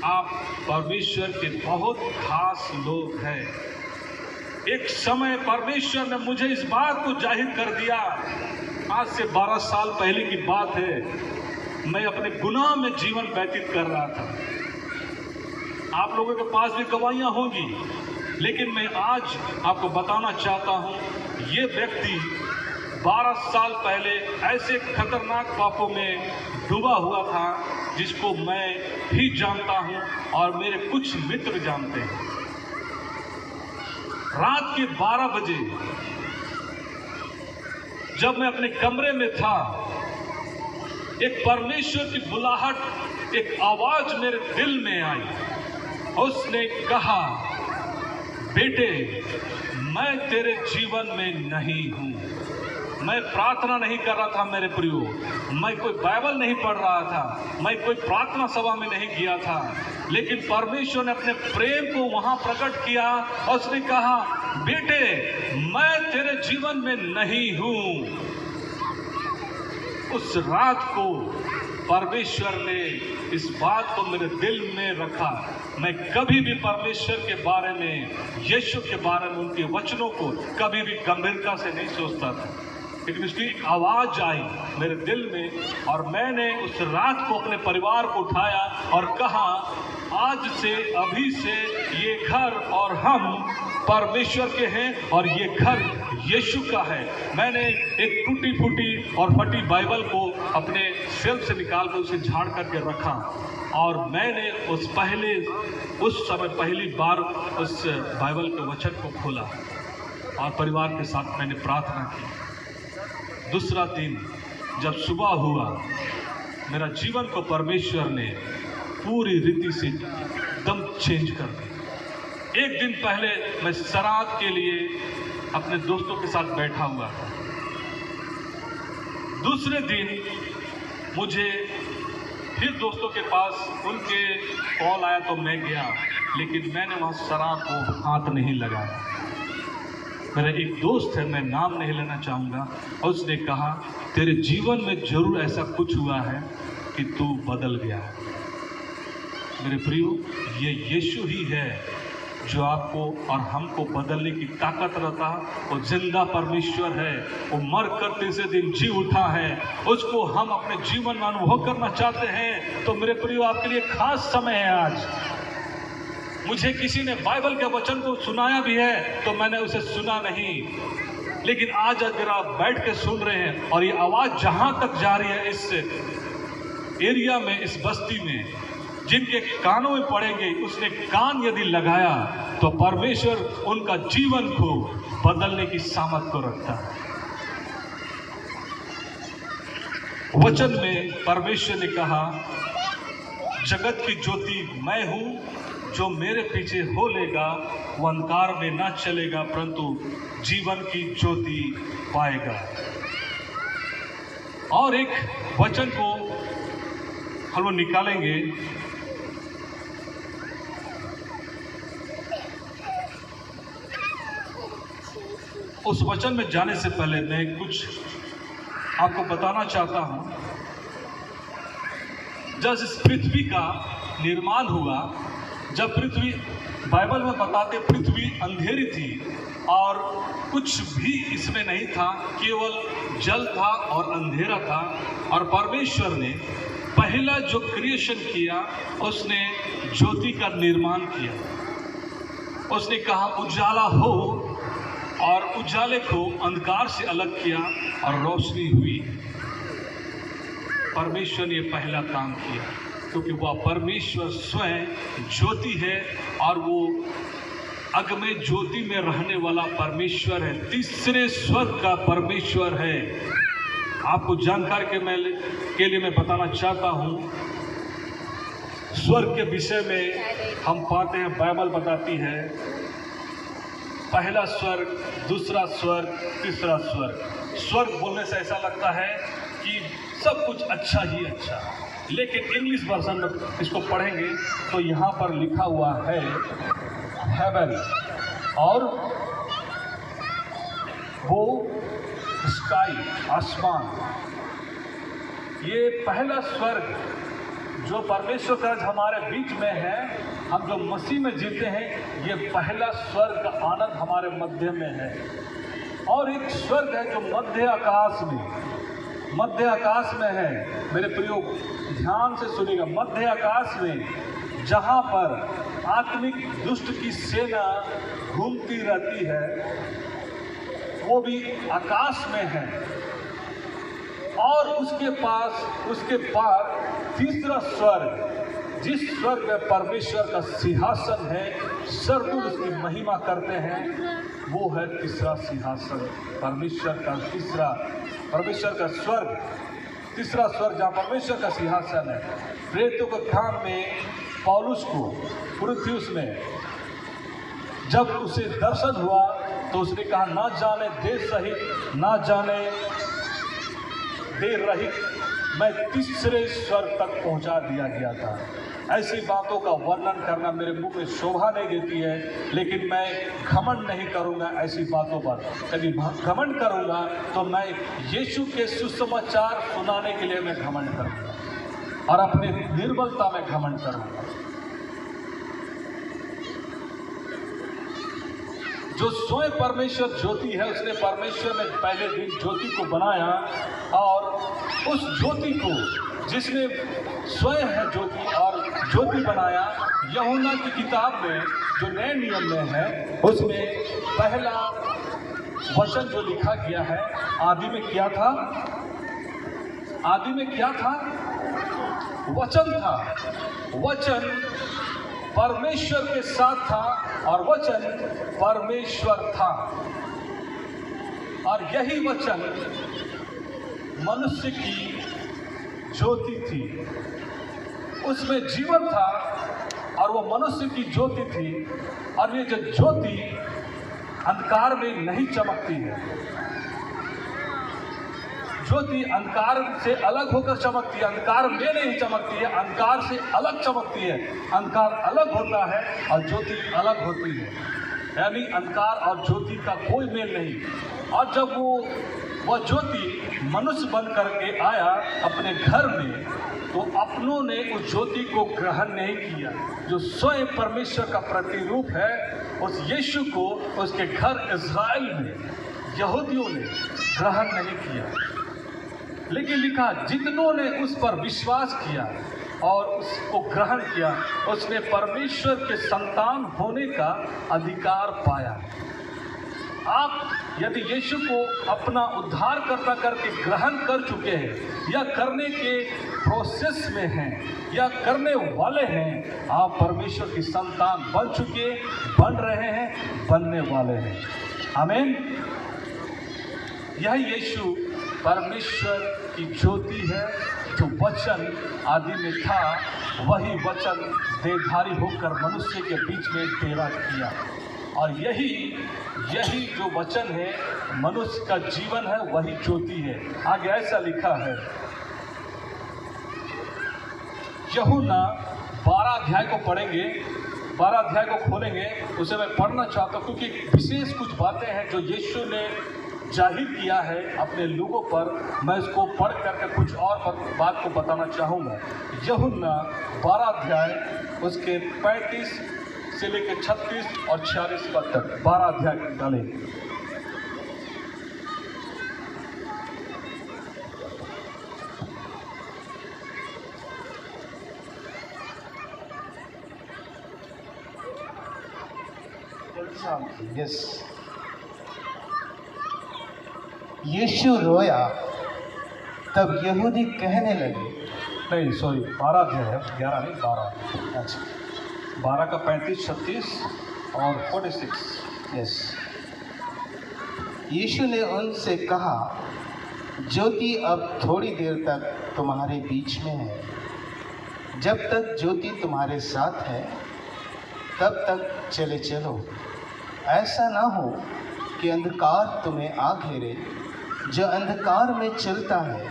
आप परमेश्वर के बहुत खास लोग हैं। एक समय परमेश्वर ने मुझे इस बात को जाहिर कर दिया। आज से 12 साल पहले की बात है। मैं अपने गुनाह में जीवन व्यतीत कर रहा था। आप लोगों के पास भी गवाहियां होंगी, लेकिन मैं आज आपको बताना चाहता हूं, ये व्यक्ति 12 साल पहले ऐसे खतरनाक पापों में डूबा हुआ था, जिसको मैं भी जानता हूं और मेरे कुछ मित्र जानते हैं। रात के 12 बजे जब मैं अपने कमरे में था, एक परमेश्वर की बुलाहट, एक आवाज मेरे दिल में आई। उसने कहा, बेटे, मैं तेरे जीवन में नहीं हूं। मैं प्रार्थना नहीं कर रहा था मेरे प्रियो, मैं कोई बाइबल नहीं पढ़ रहा था, मैं कोई प्रार्थना सभा में नहीं गया था, लेकिन परमेश्वर ने अपने प्रेम को वहां प्रकट किया और उसने कहा, बेटे, मैं तेरे जीवन में नहीं हूं। उस रात को परमेश्वर ने इस बात को मेरे दिल में रखा। मैं कभी भी परमेश्वर के बारे में, यीशु के बारे में, उनके वचनों को कभी भी गंभीरता से नहीं सोचता था, लेकिन उसकी एक आवाज आई मेरे दिल में और मैंने उस रात को अपने परिवार को उठाया और कहा, आज से, अभी से ये घर और हम परमेश्वर के हैं और ये घर यीशु का है। मैंने एक टूटी फूटी और फटी बाइबल को अपने सेल्फ से निकाल कर उसे झाड़ करके रखा और मैंने उस समय पहली बार उस बाइबल के वचन को खोला और परिवार के साथ मैंने प्रार्थना की। दूसरा दिन जब सुबह हुआ, मेरा जीवन को परमेश्वर ने पूरी रीति से दम चेंज कर दिया। एक दिन पहले मैं शराब के लिए अपने दोस्तों के साथ बैठा हुआ था। दूसरे दिन मुझे फिर दोस्तों के पास उनके कॉल आया तो मैं गया, लेकिन मैंने वहाँ शराब को हाथ नहीं लगाया। मेरा एक दोस्त है, मैं नाम नहीं लेना चाहूँगा, और उसने कहा, तेरे जीवन में जरूर ऐसा कुछ हुआ है कि तू बदल गया है। मेरे प्रियो, ये यीशु ही है जो आपको और हमको बदलने की ताकत रखता है। वो जिंदा परमेश्वर है, वो मर कर तीसरे दिन जी उठा है, उसको हम अपने जीवन में अनुभव करना चाहते हैं। तो मेरे प्रियो, आपके लिए खास समय है आज। मुझे किसी ने बाइबल के वचन को सुनाया भी है तो मैंने उसे सुना नहीं, लेकिन आज अगर आप बैठ के सुन रहे हैं और ये आवाज जहां तक जा रही है, इस एरिया में, इस बस्ती में, जिनके कानों में पड़ेंगे, उसने कान यदि लगाया तो परमेश्वर उनका जीवन को बदलने की सामर्थ को रखता है। वचन में परमेश्वर ने कहा, जगत की ज्योति मैं हूं, जो मेरे पीछे हो लेगा वो अंधकार में ना चलेगा परंतु जीवन की ज्योति पाएगा। और एक वचन को हम लोग निकालेंगे, उस वचन में जाने से पहले मैं कुछ आपको बताना चाहता हूं। जब इस पृथ्वी का निर्माण हुआ जब पृथ्वी, बाइबल में बताते पृथ्वी अंधेरी थी और कुछ भी इसमें नहीं था, केवल जल था और अंधेरा था, और परमेश्वर ने पहला जो क्रिएशन किया उसने ज्योति का निर्माण किया। उसने कहा उजाला हो, और उजाले को अंधकार से अलग किया और रोशनी हुई। परमेश्वर ने पहला काम किया, क्योंकि वह परमेश्वर स्वयं ज्योति है और वो अगमे ज्योति में रहने वाला परमेश्वर है, तीसरे स्वर्ग का परमेश्वर है। आपको जानकारी के लिए मैं बताना चाहता हूँ, स्वर्ग के विषय में हम पाते हैं, बाइबल बताती है पहला स्वर्ग, दूसरा स्वर्ग, तीसरा स्वर्ग। स्वर्ग बोलने से ऐसा लगता है कि सब कुछ अच्छा ही अच्छा, लेकिन इंग्लिश वर्जन में इसको पढ़ेंगे तो यहाँ पर लिखा हुआ है हेवन, और वो स्काई, आसमान। ये पहला स्वर्ग जो परमेश्वर का हमारे बीच में है, हम जो मसीह में जीते हैं, ये पहला स्वर्ग का आनंद हमारे मध्य में है। और एक स्वर्ग है जो मध्य आकाश में है। मेरे प्रियो ध्यान से सुनिएगा, मध्य आकाश में जहाँ पर आत्मिक दुष्ट की सेना घूमती रहती है, वो भी आकाश में है। और उसके पार तीसरा स्वर्ग, जिस स्वर्ग में परमेश्वर का सिंहासन है, सर्वदूत उसकी महिमा करते हैं, वो है तीसरा सिंहासन, परमेश्वर का स्वर्ग, तीसरा स्वर्ग जहाँ परमेश्वर का सिंहासन है। प्रेरितों के काम में पौलुस को कुरिन्थियुस में जब उसे दर्शन हुआ तो उसने कहा, ना जाने देश सहित, ना जाने देर रहित मैं तीसरे स्वर्ग तक पहुंचा दिया गया था। ऐसी बातों का वर्णन करना मेरे मुंह में शोभा नहीं देती है, लेकिन मैं घमंड नहीं करूंगा ऐसी बातों पर। यदि घमंड करूंगा तो मैं यीशु के सुसमाचार सुनाने के लिए मैं घमंड करूंगा और अपनी निर्बलता में घमंड करूंगा। जो स्वयं परमेश्वर ज्योति है, उसने परमेश्वर ने पहले दिन ज्योति को बनाया, और उस ज्योति को जिसने स्वयं है ज्योति और ज्योति बनाया, यूहन्ना की किताब में जो नए नियम में है, उसमें पहला वचन जो लिखा गया है, आदि में क्या था? आदि में क्या था? वचन था। वचन परमेश्वर के साथ था और वचन परमेश्वर था, और यही वचन मनुष्य की ज्योति थी। उसमें जीवन था और वो मनुष्य की ज्योति थी। और ये जो ज्योति अंधकार में नहीं चमकती है, ज्योति अंधकार से अलग होकर चमकती है, अंधकार में नहीं चमकती है, अंधकार से अलग चमकती है। अंधकार अलग होता है और ज्योति अलग होती है, यानी अंधकार और ज्योति का कोई मेल नहीं। और जब वह ज्योति मनुष्य बन करके आया अपने घर में, तो अपनों ने उस ज्योति को ग्रहण नहीं किया। जो स्वयं परमेश्वर का प्रतिरूप है, उस यीशु को उसके घर इज़राइल में यहूदियों ने ग्रहण नहीं किया। लेकिन लिखा, जितनों ने उस पर विश्वास किया और उसको ग्रहण किया, उसने परमेश्वर के संतान होने का अधिकार पाया। आप यदि यीशु को अपना उद्धारकर्ता करके ग्रहण कर चुके हैं, या करने के प्रोसेस में हैं, या करने वाले हैं, आप परमेश्वर की संतान बन चुके, बन रहे हैं, बनने वाले हैं। आमीन। यही यीशु परमेश्वर की ज्योति है, जो वचन आदि में था, वही वचन देहधारी होकर मनुष्य के बीच में डेरा किया। और यही जो वचन है, मनुष्य का जीवन है, वही ज्योति है। आगे ऐसा लिखा है, यूहन्ना 12 अध्याय को पढ़ेंगे, 12 अध्याय को खोलेंगे, उसे मैं पढ़ना चाहता हूँ, क्योंकि विशेष कुछ बातें हैं जो यीशु ने जाहिर किया है अपने लोगों पर। मैं इसको पढ़ करके कुछ और बात को बताना चाहूँगा। यूहन्ना 12 अध्याय उसके 35 से लेकर 36 और 46 पद तक 12 अध्याय डाले। यस। यीशु रोया, तब यहूदी कहने लगे, नहीं सॉरी 12 अध्याय है, 11 नहीं 12। अच्छा 12 का 35, 36 और 46। यस। यीशु ने उनसे कहा, ज्योति अब थोड़ी देर तक तुम्हारे बीच में है। जब तक ज्योति तुम्हारे साथ है तब तक चले चलो। ऐसा ना हो कि अंधकार तुम्हें आ घेरे। जो अंधकार में चलता है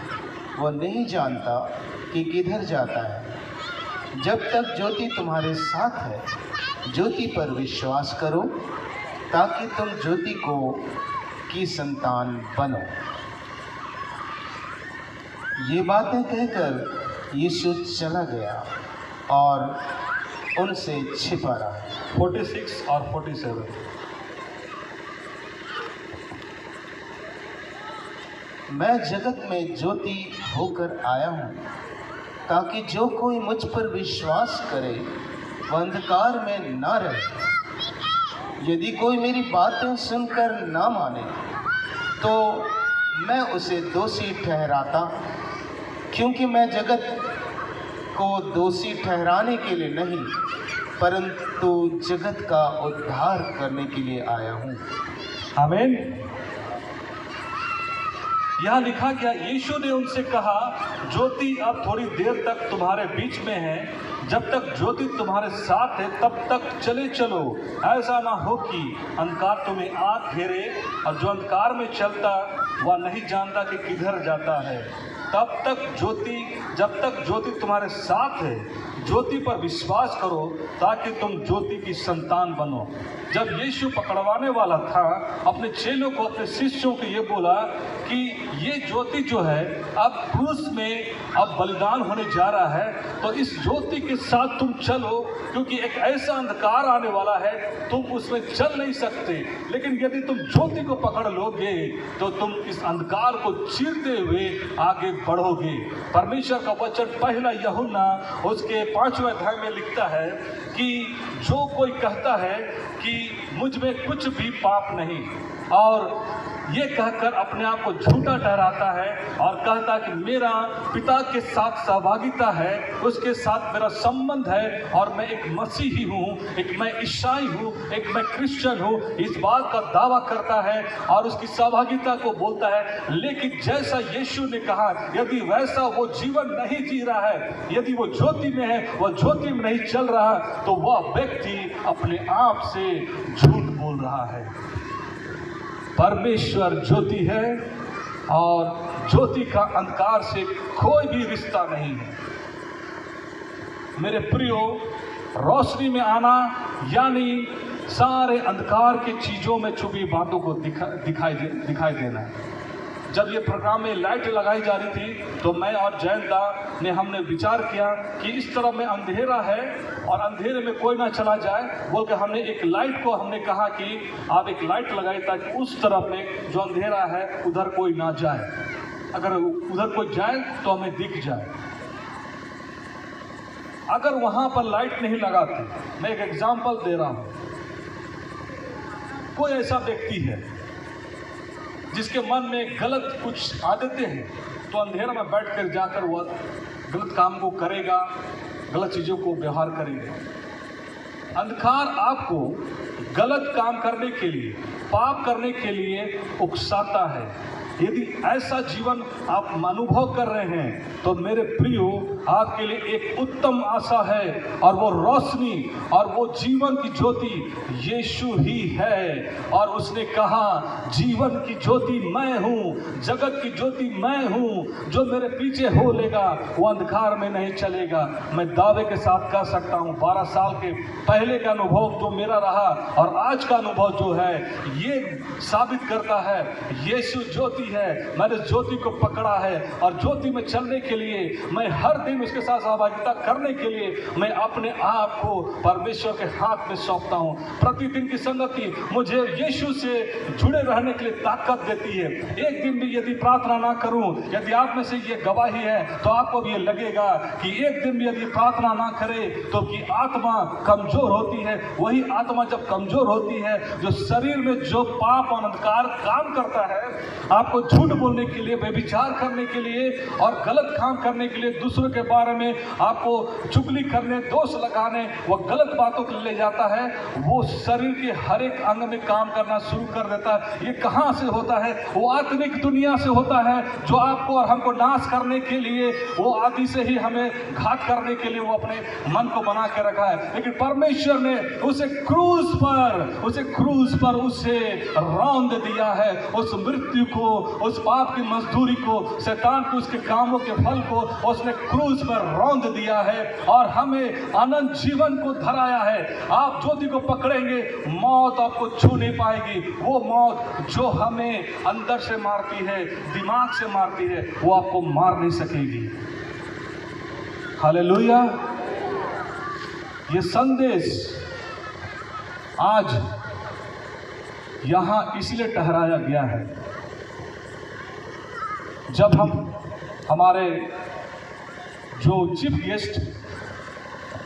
वो नहीं जानता कि किधर जाता है। जब तक ज्योति तुम्हारे साथ है, ज्योति पर विश्वास करो ताकि तुम ज्योति की संतान बनो। ये बातें कहकर यीशु चला गया और उनसे छिपा रहा। 46 और 47। मैं जगत में ज्योति होकर आया हूँ ताकि जो कोई मुझ पर विश्वास करे वह अंधकार में न रहे। यदि कोई मेरी बातें सुनकर ना माने तो मैं उसे दोषी ठहराता, क्योंकि मैं जगत को दोषी ठहराने के लिए नहीं परंतु जगत का उद्धार करने के लिए आया हूँ। आमीन। यहाँ लिखा गया, यीशु ने उनसे कहा, ज्योति अब थोड़ी देर तक तुम्हारे बीच में है। जब तक ज्योति तुम्हारे साथ है तब तक चले चलो। ऐसा ना हो कि अंधकार तुम्हें आ घेरे, और जो अंधकार में चलता वह नहीं जानता कि किधर जाता है। जब तक ज्योति तुम्हारे साथ है, ज्योति पर विश्वास करो ताकि तुम ज्योति की संतान बनो। जब यीशु पकड़वाने वाला था, अपने चेलों को, अपने शिष्यों को ये बोला कि ये ज्योति जो है अब क्रूस में अब बलिदान होने जा रहा है, तो इस ज्योति के साथ तुम चलो, क्योंकि एक ऐसा अंधकार आने वाला है तुम उसमें चल नहीं सकते। लेकिन यदि तुम ज्योति को पकड़ लोगे तो तुम इस अंधकार को चीरते हुए आगे बढ़ोगे। परमेश्वर का वचन पहला यूहन्ना उसके 5वें अध्याय में लिखता है कि जो कोई कहता है कि मुझ में कुछ भी पाप नहीं, और ये कहकर अपने आप को झूठा ठहराता है और कहता है कि मेरा पिता के साथ सहभागिता है, उसके साथ मेरा संबंध है, और मैं एक मसीही हूँ, एक मैं ईसाई हूँ, एक मैं क्रिश्चियन हूँ, इस बात का दावा करता है और उसकी सहभागिता को बोलता है। लेकिन जैसा यीशु ने कहा, यदि वैसा वो जीवन नहीं जी रहा है, यदि वो ज्योति में है, वह ज्योति में नहीं चल रहा, तो वह व्यक्ति अपने आप से झूठ बोल रहा है। परमेश्वर ज्योति है और ज्योति का अंधकार से कोई भी रिश्ता नहीं है। मेरे प्रियो, रोशनी में आना यानी सारे अंधकार की चीज़ों में छुपी बातों को दिखाई देना है। जब ये प्रोग्राम में लाइट लगाई जा रही थी तो मैं और जयंता ने हमने विचार किया कि इस तरफ में अंधेरा है और अंधेरे में कोई ना चला जाए, बोल के हमने एक लाइट को हमने कहा कि आप एक लाइट लगाइए ताकि उस तरफ में जो अंधेरा है उधर कोई ना जाए, अगर उधर कोई जाए तो हमें दिख जाए। अगर वहाँ पर लाइट नहीं लगाते, मैं एक एग्जाम्पल दे रहा हूँ, कोई ऐसा व्यक्ति है जिसके मन में गलत कुछ आदतें हैं, तो अंधेरा में बैठ कर जाकर वह गलत काम को करेगा, गलत चीज़ों को व्यवहार करेगा। अंधकार आपको गलत काम करने के लिए, पाप करने के लिए उकसाता है। यदि ऐसा जीवन आप अनुभव कर रहे हैं तो मेरे प्रियो, आपके लिए एक उत्तम आशा है, और वो रोशनी और वो जीवन की ज्योति यीशु ही है। और उसने कहा, जीवन की ज्योति मैं हूँ, जगत की ज्योति मैं हूँ, जो मेरे पीछे हो लेगा वो अंधकार में नहीं चलेगा। मैं दावे के साथ कह सकता हूँ, 12 साल के पहले का अनुभव जो मेरा रहा और आज का अनुभव जो है, ये साबित करता है यीशु ज्योति है, मैंने ज्योति को पकड़ा है और ज्योति में चलने के लिए, मैं हर दिन उसके साथ सहभागिता करने के लिए मैं अपने आप को परमेश्वर के हाथ में सौंपता हूँ। प्रतिदिन की संगति मुझे यीशु से जुड़े रहने के लिए ताकत देती है। एक दिन भी यदि प्रार्थना ना करूं, यदि आप में से ये गवाही है तो आपको भी ये लगेगा कि एक दिन भी यदि प्रार्थना ना करे तो कि आत्मा कमजोर होती है। वही आत्मा जब कमजोर होती है, जो शरीर में जो पाप अंधकार काम करता है, आपको झूठ बोलने के लिए, व्यभिचार करने के लिए और गलत काम करने के लिए, दूसरों के बारे में आपको चुगली करने, दोष लगाने, वो गलत बातों को ले जाता है, वो शरीर के हर एक अंग में काम करना शुरू कर देता है। ये कहाँ से होता है? वो आत्मिक दुनिया से होता है, जो आपको और हमको नाश करने के लिए, वो आदि से ही हमें घात करने के लिए वो अपने मन को बना के रखा है। लेकिन परमेश्वर ने उसे क्रूस पर उसे रौंद दिया है। उस मृत्यु को, उस पाप की मजदूरी को, शैतान को, उसके कामों के फल को उसने क्रूस पर रौंद दिया है और हमें अनंत जीवन को धराया है। आप ज्योति को पकड़ेंगे, मौत आपको छू नहीं पाएगी। वो मौत जो हमें अंदर से मारती है, दिमाग से मारती है, वो आपको मार नहीं सकेगी। हालेलुया। ये संदेश आज यहां इसलिए ठहराया गया है, जब हमारे जो चीफ गेस्ट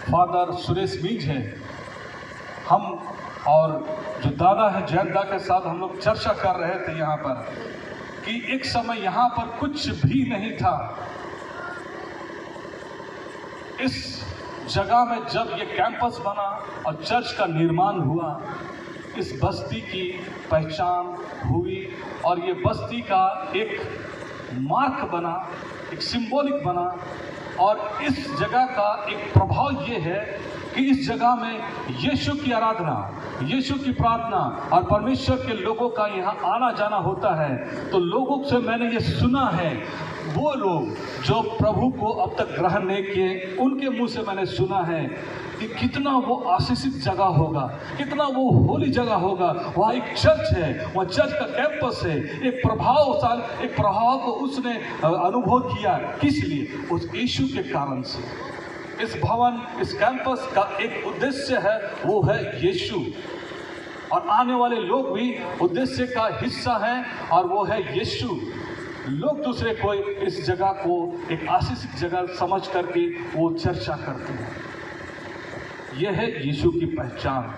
फादर सुरेश मीज हैं, हम और जो दादा है जयंता के साथ हम लोग चर्चा कर रहे थे यहाँ पर कि एक समय यहाँ पर कुछ भी नहीं था। इस जगह में जब ये कैंपस बना और चर्च का निर्माण हुआ, इस बस्ती की पहचान हुई और ये बस्ती का एक मार्क बना, एक सिंबॉलिक बना। और इस जगह का एक प्रभाव ये है कि इस जगह में यीशु की आराधना, यीशु की प्रार्थना और परमेश्वर के लोगों का यहाँ आना जाना होता है। तो लोगों से मैंने ये सुना है, वो लोग जो प्रभु को अब तक ग्रहण नहीं किए, उनके मुंह से मैंने सुना है कि कितना वो आशीषित जगह होगा, कितना वो होली जगह होगा। वहाँ एक चर्च है, वहाँ चर्च का कैंपस है। एक प्रभाव को उसने अनुभव किया। किस लिए? उस यीशु के कारण से। इस भवन, इस कैंपस का एक उद्देश्य है, वो है यीशु। और आने वाले लोग भी उद्देश्य का हिस्सा हैं और वो है यीशु। लोग दूसरे कोई इस जगह को एक आशीषित जगह समझ करके वो चर्चा करते हैं। यह है यीशु की पहचान।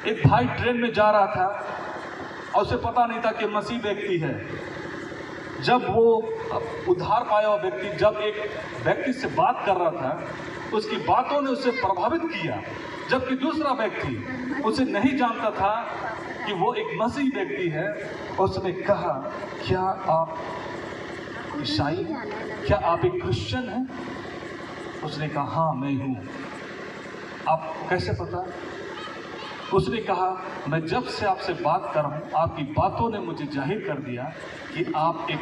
एक भाई ट्रेन में जा रहा था और उसे पता नहीं था कि मसीह व्यक्ति है। जब वो उद्धार पाया हुआ व्यक्ति जब एक व्यक्ति से बात कर रहा था, उसकी बातों ने उसे प्रभावित किया, जबकि दूसरा व्यक्ति उसे नहीं जानता था कि वो एक मसीह व्यक्ति है। उसने कहा, क्या आप ईसाई हैं? क्या आप एक क्रिश्चियन हैं? उसने कहा, हाँ मैं हूँ। आप कैसे पता? उसने कहा, मैं जब से आपसे बात कर रहा हूँ, आपकी बातों ने मुझे जाहिर कर दिया कि आप एक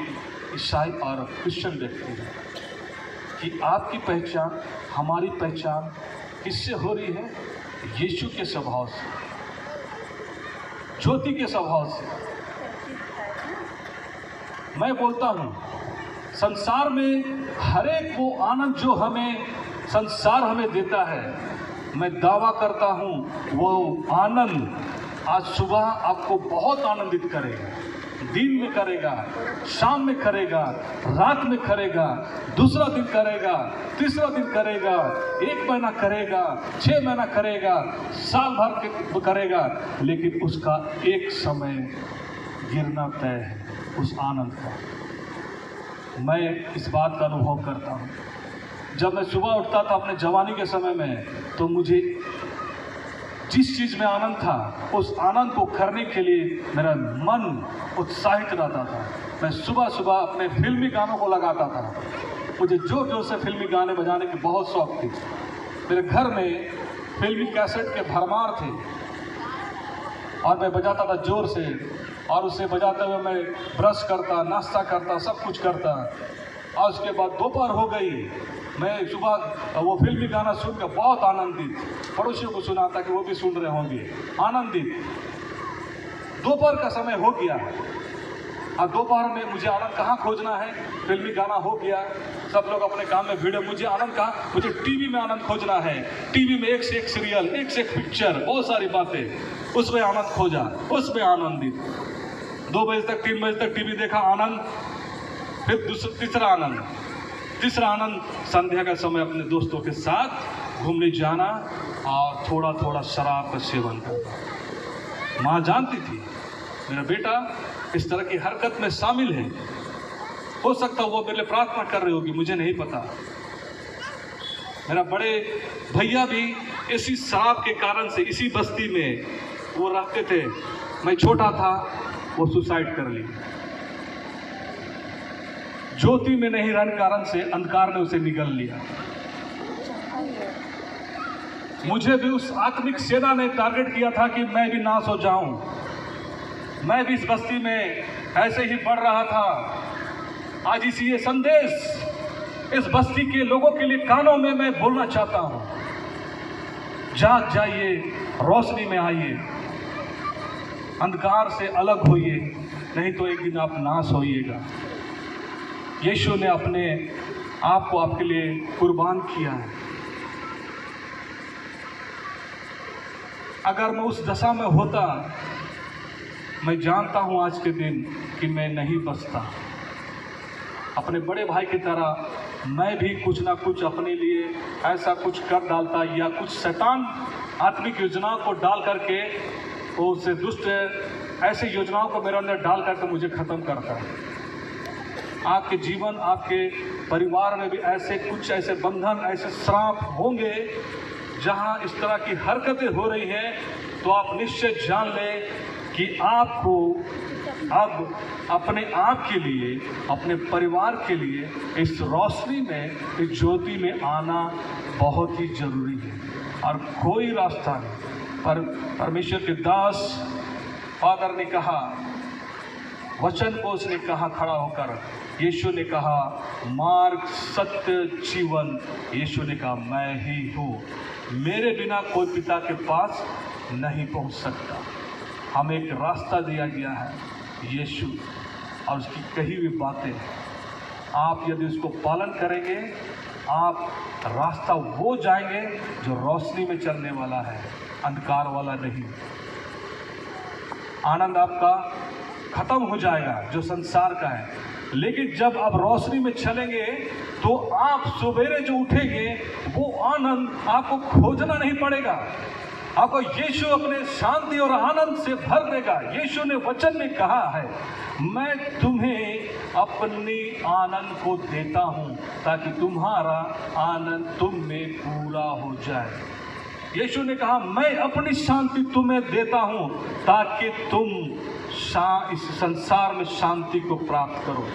ईसाई और क्रिश्चियन व्यक्ति हैं, कि आपकी पहचान, हमारी पहचान किससे हो रही है? यीशु के स्वभाव से, ज्योति के स्वभाव से। मैं बोलता हूँ, संसार में हर एक वो आनंद जो हमें संसार हमें देता है, मैं दावा करता हूँ वो आनंद आज सुबह आपको बहुत आनंदित करेगा। दिन में करेगा, शाम में करेगा, रात में करेगा, दूसरा दिन करेगा, तीसरा दिन करेगा, 1 महीना करेगा, 6 महीना करेगा, साल भर करेगा, लेकिन उसका एक समय गिरना तय है उस आनंद का। मैं इस बात का अनुभव करता हूँ। जब मैं सुबह उठता था अपने जवानी के समय में, तो मुझे जिस चीज़ में आनंद था, उस आनंद को करने के लिए मेरा मन उत्साहित रहता था। मैं सुबह सुबह अपने फिल्मी गानों को लगाता था। मुझे जोर जोर से फिल्मी गाने बजाने की बहुत शौक थी। मेरे घर में फिल्मी कैसेट के भरमार थे और मैं बजाता था जोर से, और उसे बजाते हुए मैं ब्रश करता, नाश्ता करता, सब कुछ करता। और उसके बाद दोपहर हो गई, मैं सुबह वो फिल्मी गाना सुनकर बहुत आनंदित, पड़ोसियों को सुनाता कि वो भी सुन रहे होंगे, आनंदित। दोपहर का समय हो गया। अब दोपहर में मुझे आनंद कहाँ खोजना है? फिल्मी गाना हो गया, सब लोग अपने काम में भिड़े, मुझे आनंद कहाँ? मुझे टीवी में आनंद खोजना है। टीवी में एक से एक सीरियल, एक से एक पिक्चर, बहुत सारी बातें, उसमें आनंद खोजा, उसमें आनंदित। 2 बजे तक 3 बजे तक टीवी देखा, आनंद। फिर तीसरा आनंद संध्या का समय अपने दोस्तों के साथ घूमने जाना और थोड़ा थोड़ा शराब का सेवन करना। माँ जानती थी मेरा बेटा इस तरह की हरकत में शामिल है, हो सकता वो मेरे लिए प्रार्थना कर रही होगी, मुझे नहीं पता। मेरा बड़े भैया भी इसी शराब के कारण से इसी बस्ती में वो रहते थे। मैं छोटा था, वो सुसाइड कर ली। ज्योति में नहीं रहने कारण से अंधकार ने उसे निगल लिया। मुझे भी उस आत्मिक सेना ने टारगेट किया था कि मैं भी नाश हो जाऊं। मैं भी इस बस्ती में ऐसे ही बढ़ रहा था। आज इसी ये संदेश इस बस्ती के लोगों के लिए कानों में मैं बोलना चाहता हूं। जाग जाइए, रोशनी में आइए, अंधकार से अलग होइए, नहीं तो एक दिन आप नाश होइएगा। यीशु ने अपने आप को आपके लिए कुर्बान किया है। अगर मैं उस दशा में होता, मैं जानता हूं आज के दिन कि मैं नहीं बचता। अपने बड़े भाई की तरह मैं भी कुछ ना कुछ अपने लिए ऐसा कुछ कर डालता, या कुछ शैतान आत्मिक योजनाओं को डाल करके, और उससे दुष्ट ऐसे योजनाओं को मेरे अंदर डाल करके मुझे ख़त्म करता है। आपके जीवन, आपके परिवार में भी ऐसे बंधन, ऐसे श्राप होंगे जहां इस तरह की हरकतें हो रही हैं, तो आप निश्चय जान लें कि आपको अब अपने आप के लिए, अपने परिवार के लिए इस रोशनी में, इस ज्योति में आना बहुत ही जरूरी है, और कोई रास्ता नहीं। पर परमेश्वर के दास फादर ने कहा, वचन को उसने कहा खड़ा होकर, यीशु ने कहा मार्ग, सत्य, जीवन। यीशु ने कहा मैं ही हूँ, मेरे बिना कोई पिता के पास नहीं पहुँच सकता। हमें एक रास्ता दिया गया है, यीशु और उसकी कही हुई बातें। आप यदि उसको पालन करेंगे, आप रास्ता वो जाएंगे जो रोशनी में चलने वाला है, अंधकार वाला नहीं। आनंद आपका खत्म हो जाएगा जो संसार का है, लेकिन जब आप रोशनी में चलेंगे तो आप सवेरे जो उठेंगे वो आनंद आपको खोजना नहीं पड़ेगा। आपको यीशु अपने शांति और आनंद से भर देगा। यीशु ने वचन में कहा है, मैं तुम्हें अपनी आनंद को देता हूँ ताकि तुम्हारा आनंद तुम में पूरा हो जाए। यीशु ने कहा मैं अपनी शांति तुम्हें देता हूँ ताकि तुम इस संसार में शांति को प्राप्त करो।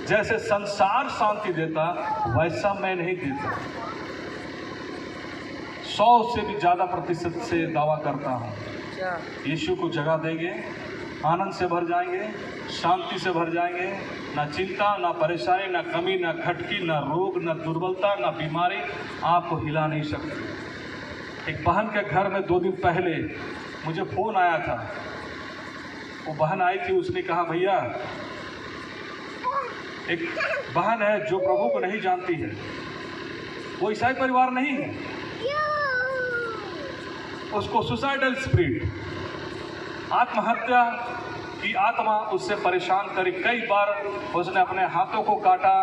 जैसे संसार शांति देता वैसा मैं नहीं देता। 100 से भी ज़्यादा प्रतिशत से दावा करता हूँ, यीशु को जगह देंगे, आनंद से भर जाएंगे, शांति से भर जाएंगे। ना चिंता, ना परेशानी, ना कमी, ना खटकी, ना रोग, ना दुर्बलता, ना बीमारी आपको हिला नहीं सकती। एक बहन के घर में 2 दिन पहले मुझे फ़ोन आया था। वो बहन आई थी, उसने कहा भैया, एक बहन है जो प्रभु को नहीं जानती है, वो ईसाई परिवार नहीं है, उसको सुसाइडल स्पिरिट, आत्महत्या की आत्मा उससे परेशान करी। कई बार उसने अपने हाथों को काटा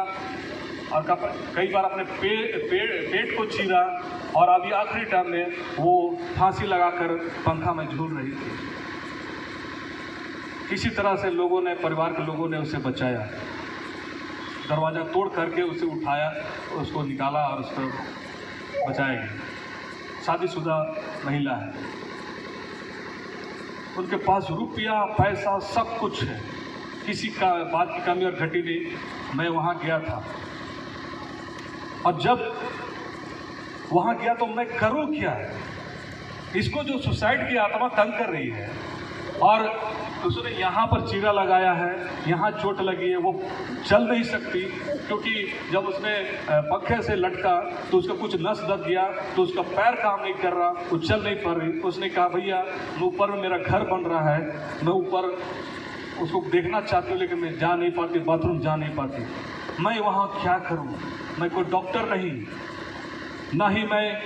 और कई बार अपने पेट को चीरा, और अभी आखिरी टाइम में वो फांसी लगाकर पंखा में झूल रही थी। किसी तरह से लोगों ने, परिवार के लोगों ने उसे बचाया, दरवाज़ा तोड़ करके उसे उठाया, उसको निकाला और उसको बचाया गया। शादीशुदा महिला है, उनके पास रुपया पैसा सब कुछ है, किसी का बात की कमी और घटी नहीं। मैं वहाँ गया था, और जब वहाँ गया तो मैं करूँ क्या? इसको जो सुसाइड की आत्मा तंग कर रही है, और उसने यहाँ पर चीरा लगाया है, यहाँ चोट लगी है, वो चल नहीं सकती क्योंकि जब उसने पंखे से लटका तो उसका कुछ नस दब गया, तो उसका पैर काम नहीं कर रहा, वो चल नहीं पा रही। उसने कहा भैया मैं ऊपर में मेरा घर बन रहा है, मैं ऊपर उसको देखना चाहती हूँ लेकिन मैं जा नहीं पाती, बाथरूम जा नहीं पाती, मैं वहाँ क्या करूँ? मैं कोई डॉक्टर नहीं, ना ही मैं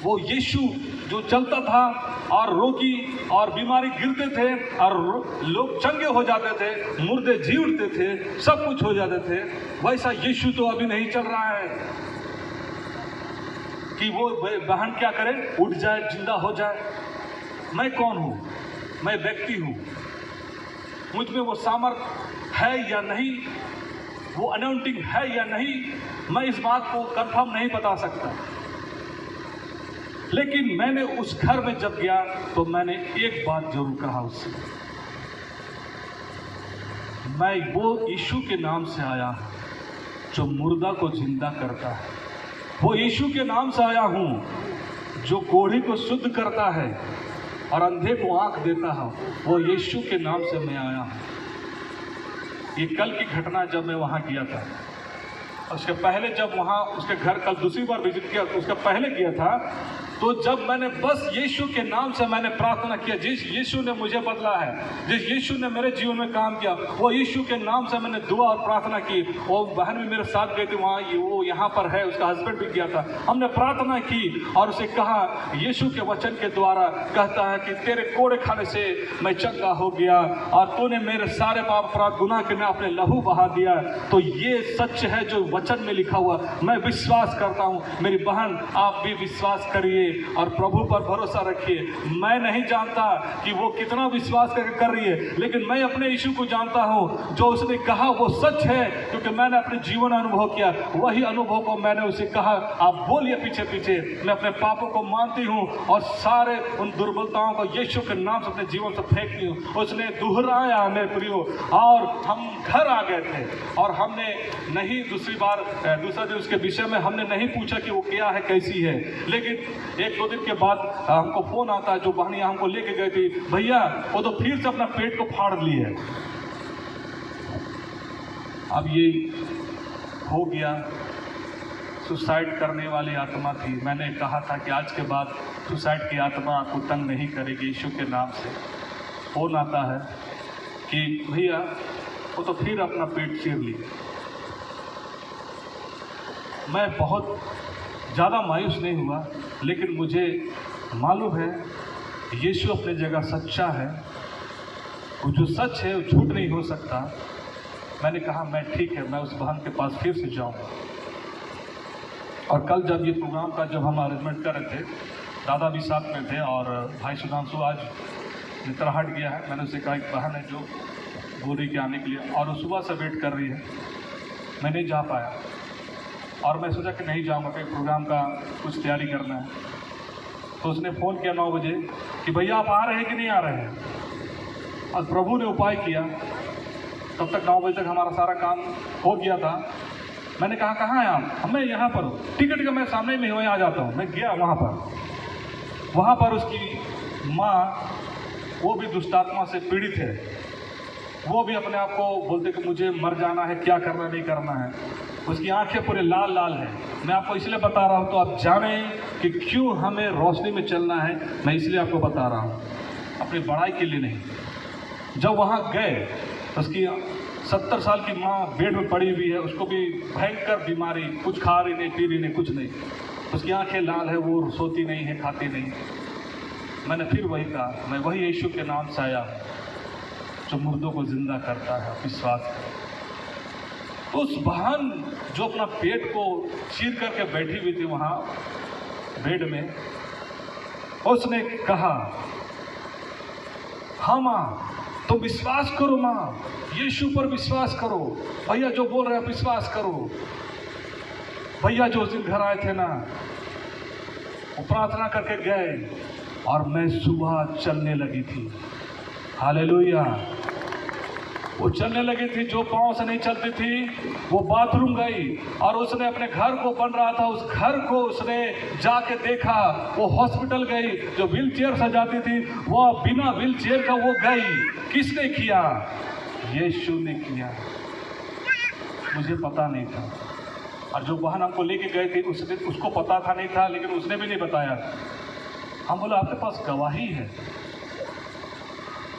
वो यीशु जो चलता था और रोगी और बीमारी गिरते थे और लोग चंगे हो जाते थे, मुर्दे जी उठते थे, सब कुछ हो जाते थे, वैसा यीशु तो अभी नहीं चल रहा है कि वो बहन क्या करे, उठ जाए, जिंदा हो जाए। मैं कौन हूँ? मैं व्यक्ति हूँ, मुझ में वो सामर्थ है या नहीं, वो अनाउंटिंग है या नहीं, मैं इस बात को कंफर्म नहीं बता सकता। लेकिन मैंने उस घर में जब गया तो मैंने एक बात जरूर कहा उससे, मैं वो यीशु के नाम से आया हूं जो मुर्दा को जिंदा करता है, वो यीशु के नाम से आया हूं जो कोढ़ी को शुद्ध करता है और अंधे को आंख देता है, वो यीशु के नाम से मैं आया हूं। ये कल की घटना जब मैं वहां गया था, उसके पहले जब वहाँ उसके घर कल दूसरी बार विजिट किया, उसका पहले किया था, तो जब मैंने बस यीशु के नाम से मैंने प्रार्थना किया, जिस यीशु ने मुझे बदला है, जिस यीशु ने मेरे जीवन में काम किया, वो यीशु के नाम से मैंने दुआ और प्रार्थना की। वो बहन भी मेरे साथ गई थी वहाँ, वो यहाँ पर है, उसका हस्बैंड भी गया था, हमने प्रार्थना की और उसे कहा यीशु के वचन के द्वारा कहता है कि तेरे कोड़े खाने से मैं चंगा हो गया और तूने मेरे सारे पाप अपराध गुनाह के मैं अपने लहू बहा दिया। तो ये सच है जो वचन में लिखा हुआ, मैं विश्वास करता हूँ। मेरी बहन आप भी विश्वास करिए और प्रभु पर भरोसा रखिए। मैं नहीं जानता कि वो कितना विश्वास करके कर रही है, लेकिन मैं अपने यीशु को जानता हूँ, जो उसने कहा वो सच है, क्योंकि मैंने अपने जीवन अनुभव किया। वही अनुभव को मैंने उसे कहा, आप बोलिए पीछे पीछे, मैं अपने पापों को मानती हूँ और सारे उन दुर्बलताओं को यीशु के नाम से अपने जीवन से फेंकती हूँ। उसने दोहराया मेरे प्रियो, और हम घर आ गए थे और हमने नहीं दूसरा दिन उसके विषय में हमने नहीं पूछा कि वो क्या है, कैसी है। लेकिन एक दो दिन के बाद हमको फोन आता है, जो बहनियां हमको लेके गई थी, भैया वो तो फिर से अपना पेट को फाड़ लिए है। अब ये हो गया, सुसाइड करने वाली आत्मा थी। मैंने कहा था कि आज के बाद सुसाइड की आत्मा आपको तंग नहीं करेगी यीशु के नाम से। फोन आता है कि भैया वो तो फिर अपना पेट चीर ली। मैं बहुत ज़्यादा मायूस नहीं हुआ, लेकिन मुझे मालूम है यीशु अपनी जगह सच्चा है, वो जो सच है वो झूठ नहीं हो सकता। मैंने कहा मैं ठीक है, मैं उस बहन के पास फिर से जाऊँगा। और कल जब ये प्रोग्राम का जब हम अरेंजमेंट कर रहे थे, दादा भी साथ में थे और भाई सुधांशु आज नेतरहाट गया है। मैंने उसे कहा एक बहन है जो बोल रही कि आने के लिए, और वो सुबह से वेट कर रही है। मैं नहीं जा पाया और मैं सोचा कि नहीं जाऊंगा, कहीं प्रोग्राम का कुछ तैयारी करना है। तो उसने फ़ोन किया 9 बजे कि भैया आप आ रहे हैं कि नहीं आ रहे हैं। और प्रभु ने उपाय किया, तब तक 9 बजे तक हमारा सारा काम हो गया था। मैंने कहा कहाँ हैं आप? मैं यहाँ पर हूँ, टिकट का मैं सामने में वहीं आ जाता हूँ। मैं गया वहाँ पर उसकी माँ, वो भी दुष्टात्मा से पीड़ित है। वो भी अपने आप को बोलते कि मुझे मर जाना है, क्या करना नहीं करना है। उसकी आंखें पूरे लाल लाल हैं। मैं आपको इसलिए बता रहा हूँ तो आप जानें कि क्यों हमें रोशनी में चलना है। मैं इसलिए आपको बता रहा हूँ, अपनी बड़ाई के लिए नहीं। जब वहाँ गए, उसकी 70 साल की माँ बेड में पड़ी हुई है, उसको भी भयंकर बीमारी, कुछ खा रही नहीं, पी रही नहीं, कुछ नहीं। उसकी आंखें लाल है, वो सोती नहीं है, खाती नहीं। मैंने फिर वही कहा, मैं वही यीशु के नाम से आया हूँ जो मुर्दों को जिंदा करता है, विश्वास करें। तो उस बहन जो अपना पेट को चीर करके बैठी हुई थी वहाँ बेड में, उसने कहा हाँ माँ, तो विश्वास करो माँ, यीशु पर विश्वास करो। भैया जो बोल रहे हैं विश्वास करो। भैया जो उस दिन घर आए थे ना, वो प्रार्थना करके गए और मैं सुबह चलने लगी थी। हालेलुया। वो चलने लगी थी, जो पाँव से नहीं चलती थी वो बाथरूम गई और उसने अपने घर को बन रहा था, उस घर को उसने जाके देखा। वो हॉस्पिटल गई, जो व्हील चेयर से जाती थी वो बिना व्हील चेयर का वो गई। किसने किया? यीशु ने किया। मुझे पता नहीं था, और जो बहन हमको लेके गए थे उसको पता था नहीं था, लेकिन उसने भी नहीं बताया। हम बोला आपके पास गवाही है,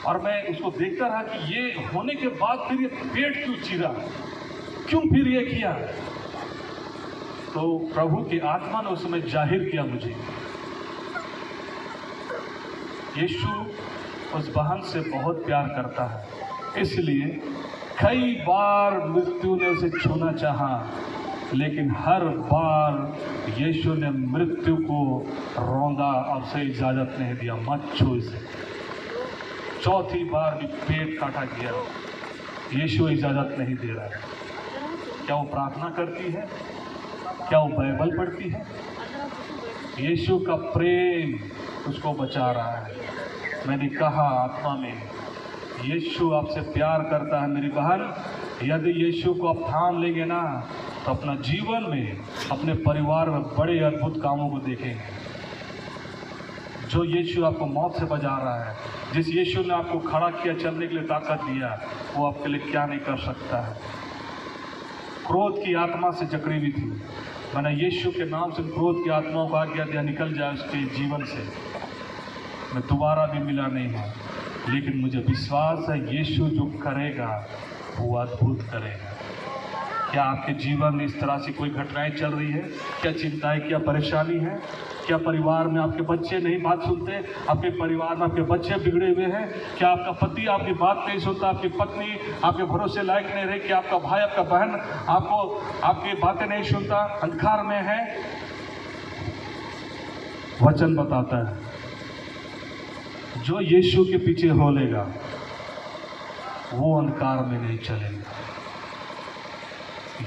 और मैं उसको देखता रहा कि ये होने के बाद फिर ये पेट क्यों चीरा, क्यों फिर ये किया। तो प्रभु की आत्मा ने उस समय जाहिर किया मुझे, यीशु उस बहन से बहुत प्यार करता है, इसलिए कई बार मृत्यु ने उसे छूना चाहा, लेकिन हर बार यीशु ने मृत्यु को रौंदा और उसे इजाजत नहीं दिया, मत छू इसे। चौथी बार भी पेट काटा गया, यीशु इजाजत नहीं दे रहा है। क्या वो प्रार्थना करती है? क्या वो बाइबल पढ़ती है? यीशु का प्रेम उसको बचा रहा है। मैंने कहा आत्मा में, यीशु आपसे प्यार करता है मेरी बहन। यदि यीशु को आप थाम लेंगे ना, तो अपना जीवन में, अपने परिवार में बड़े अद्भुत कामों को देखेंगे। जो यीशु आपको मौत से बचा रहा है, जिस यीशु ने आपको खड़ा किया, चलने के लिए ताकत दिया, वो आपके लिए क्या नहीं कर सकता है। क्रोध की आत्मा से जकड़ी हुई थी, मैंने यीशु के नाम से क्रोध की आत्माओं को आज्ञा दिया, निकल जाए उसके जीवन से। मैं दोबारा भी मिला नहीं हूँ, लेकिन मुझे विश्वास है यीशु जो करेगा वो अद्भुत करेगा। क्या आपके जीवन में इस तरह से कोई घटनाएं चल रही है? क्या चिंताएं, क्या परेशानी है? क्या परिवार में आपके बच्चे नहीं बात सुनते? आपके परिवार में आपके बच्चे बिगड़े हुए हैं? क्या आपका पति आपकी बात नहीं सुनता? आपकी पत्नी आपके भरोसे लायक नहीं रही? क्या आपका भाई, आपका बहन आपकी बातें नहीं सुनता, अंधकार में है? वचन बताता है जो यीशु के पीछे हो लेगा वो अंधकार में नहीं चलेगा।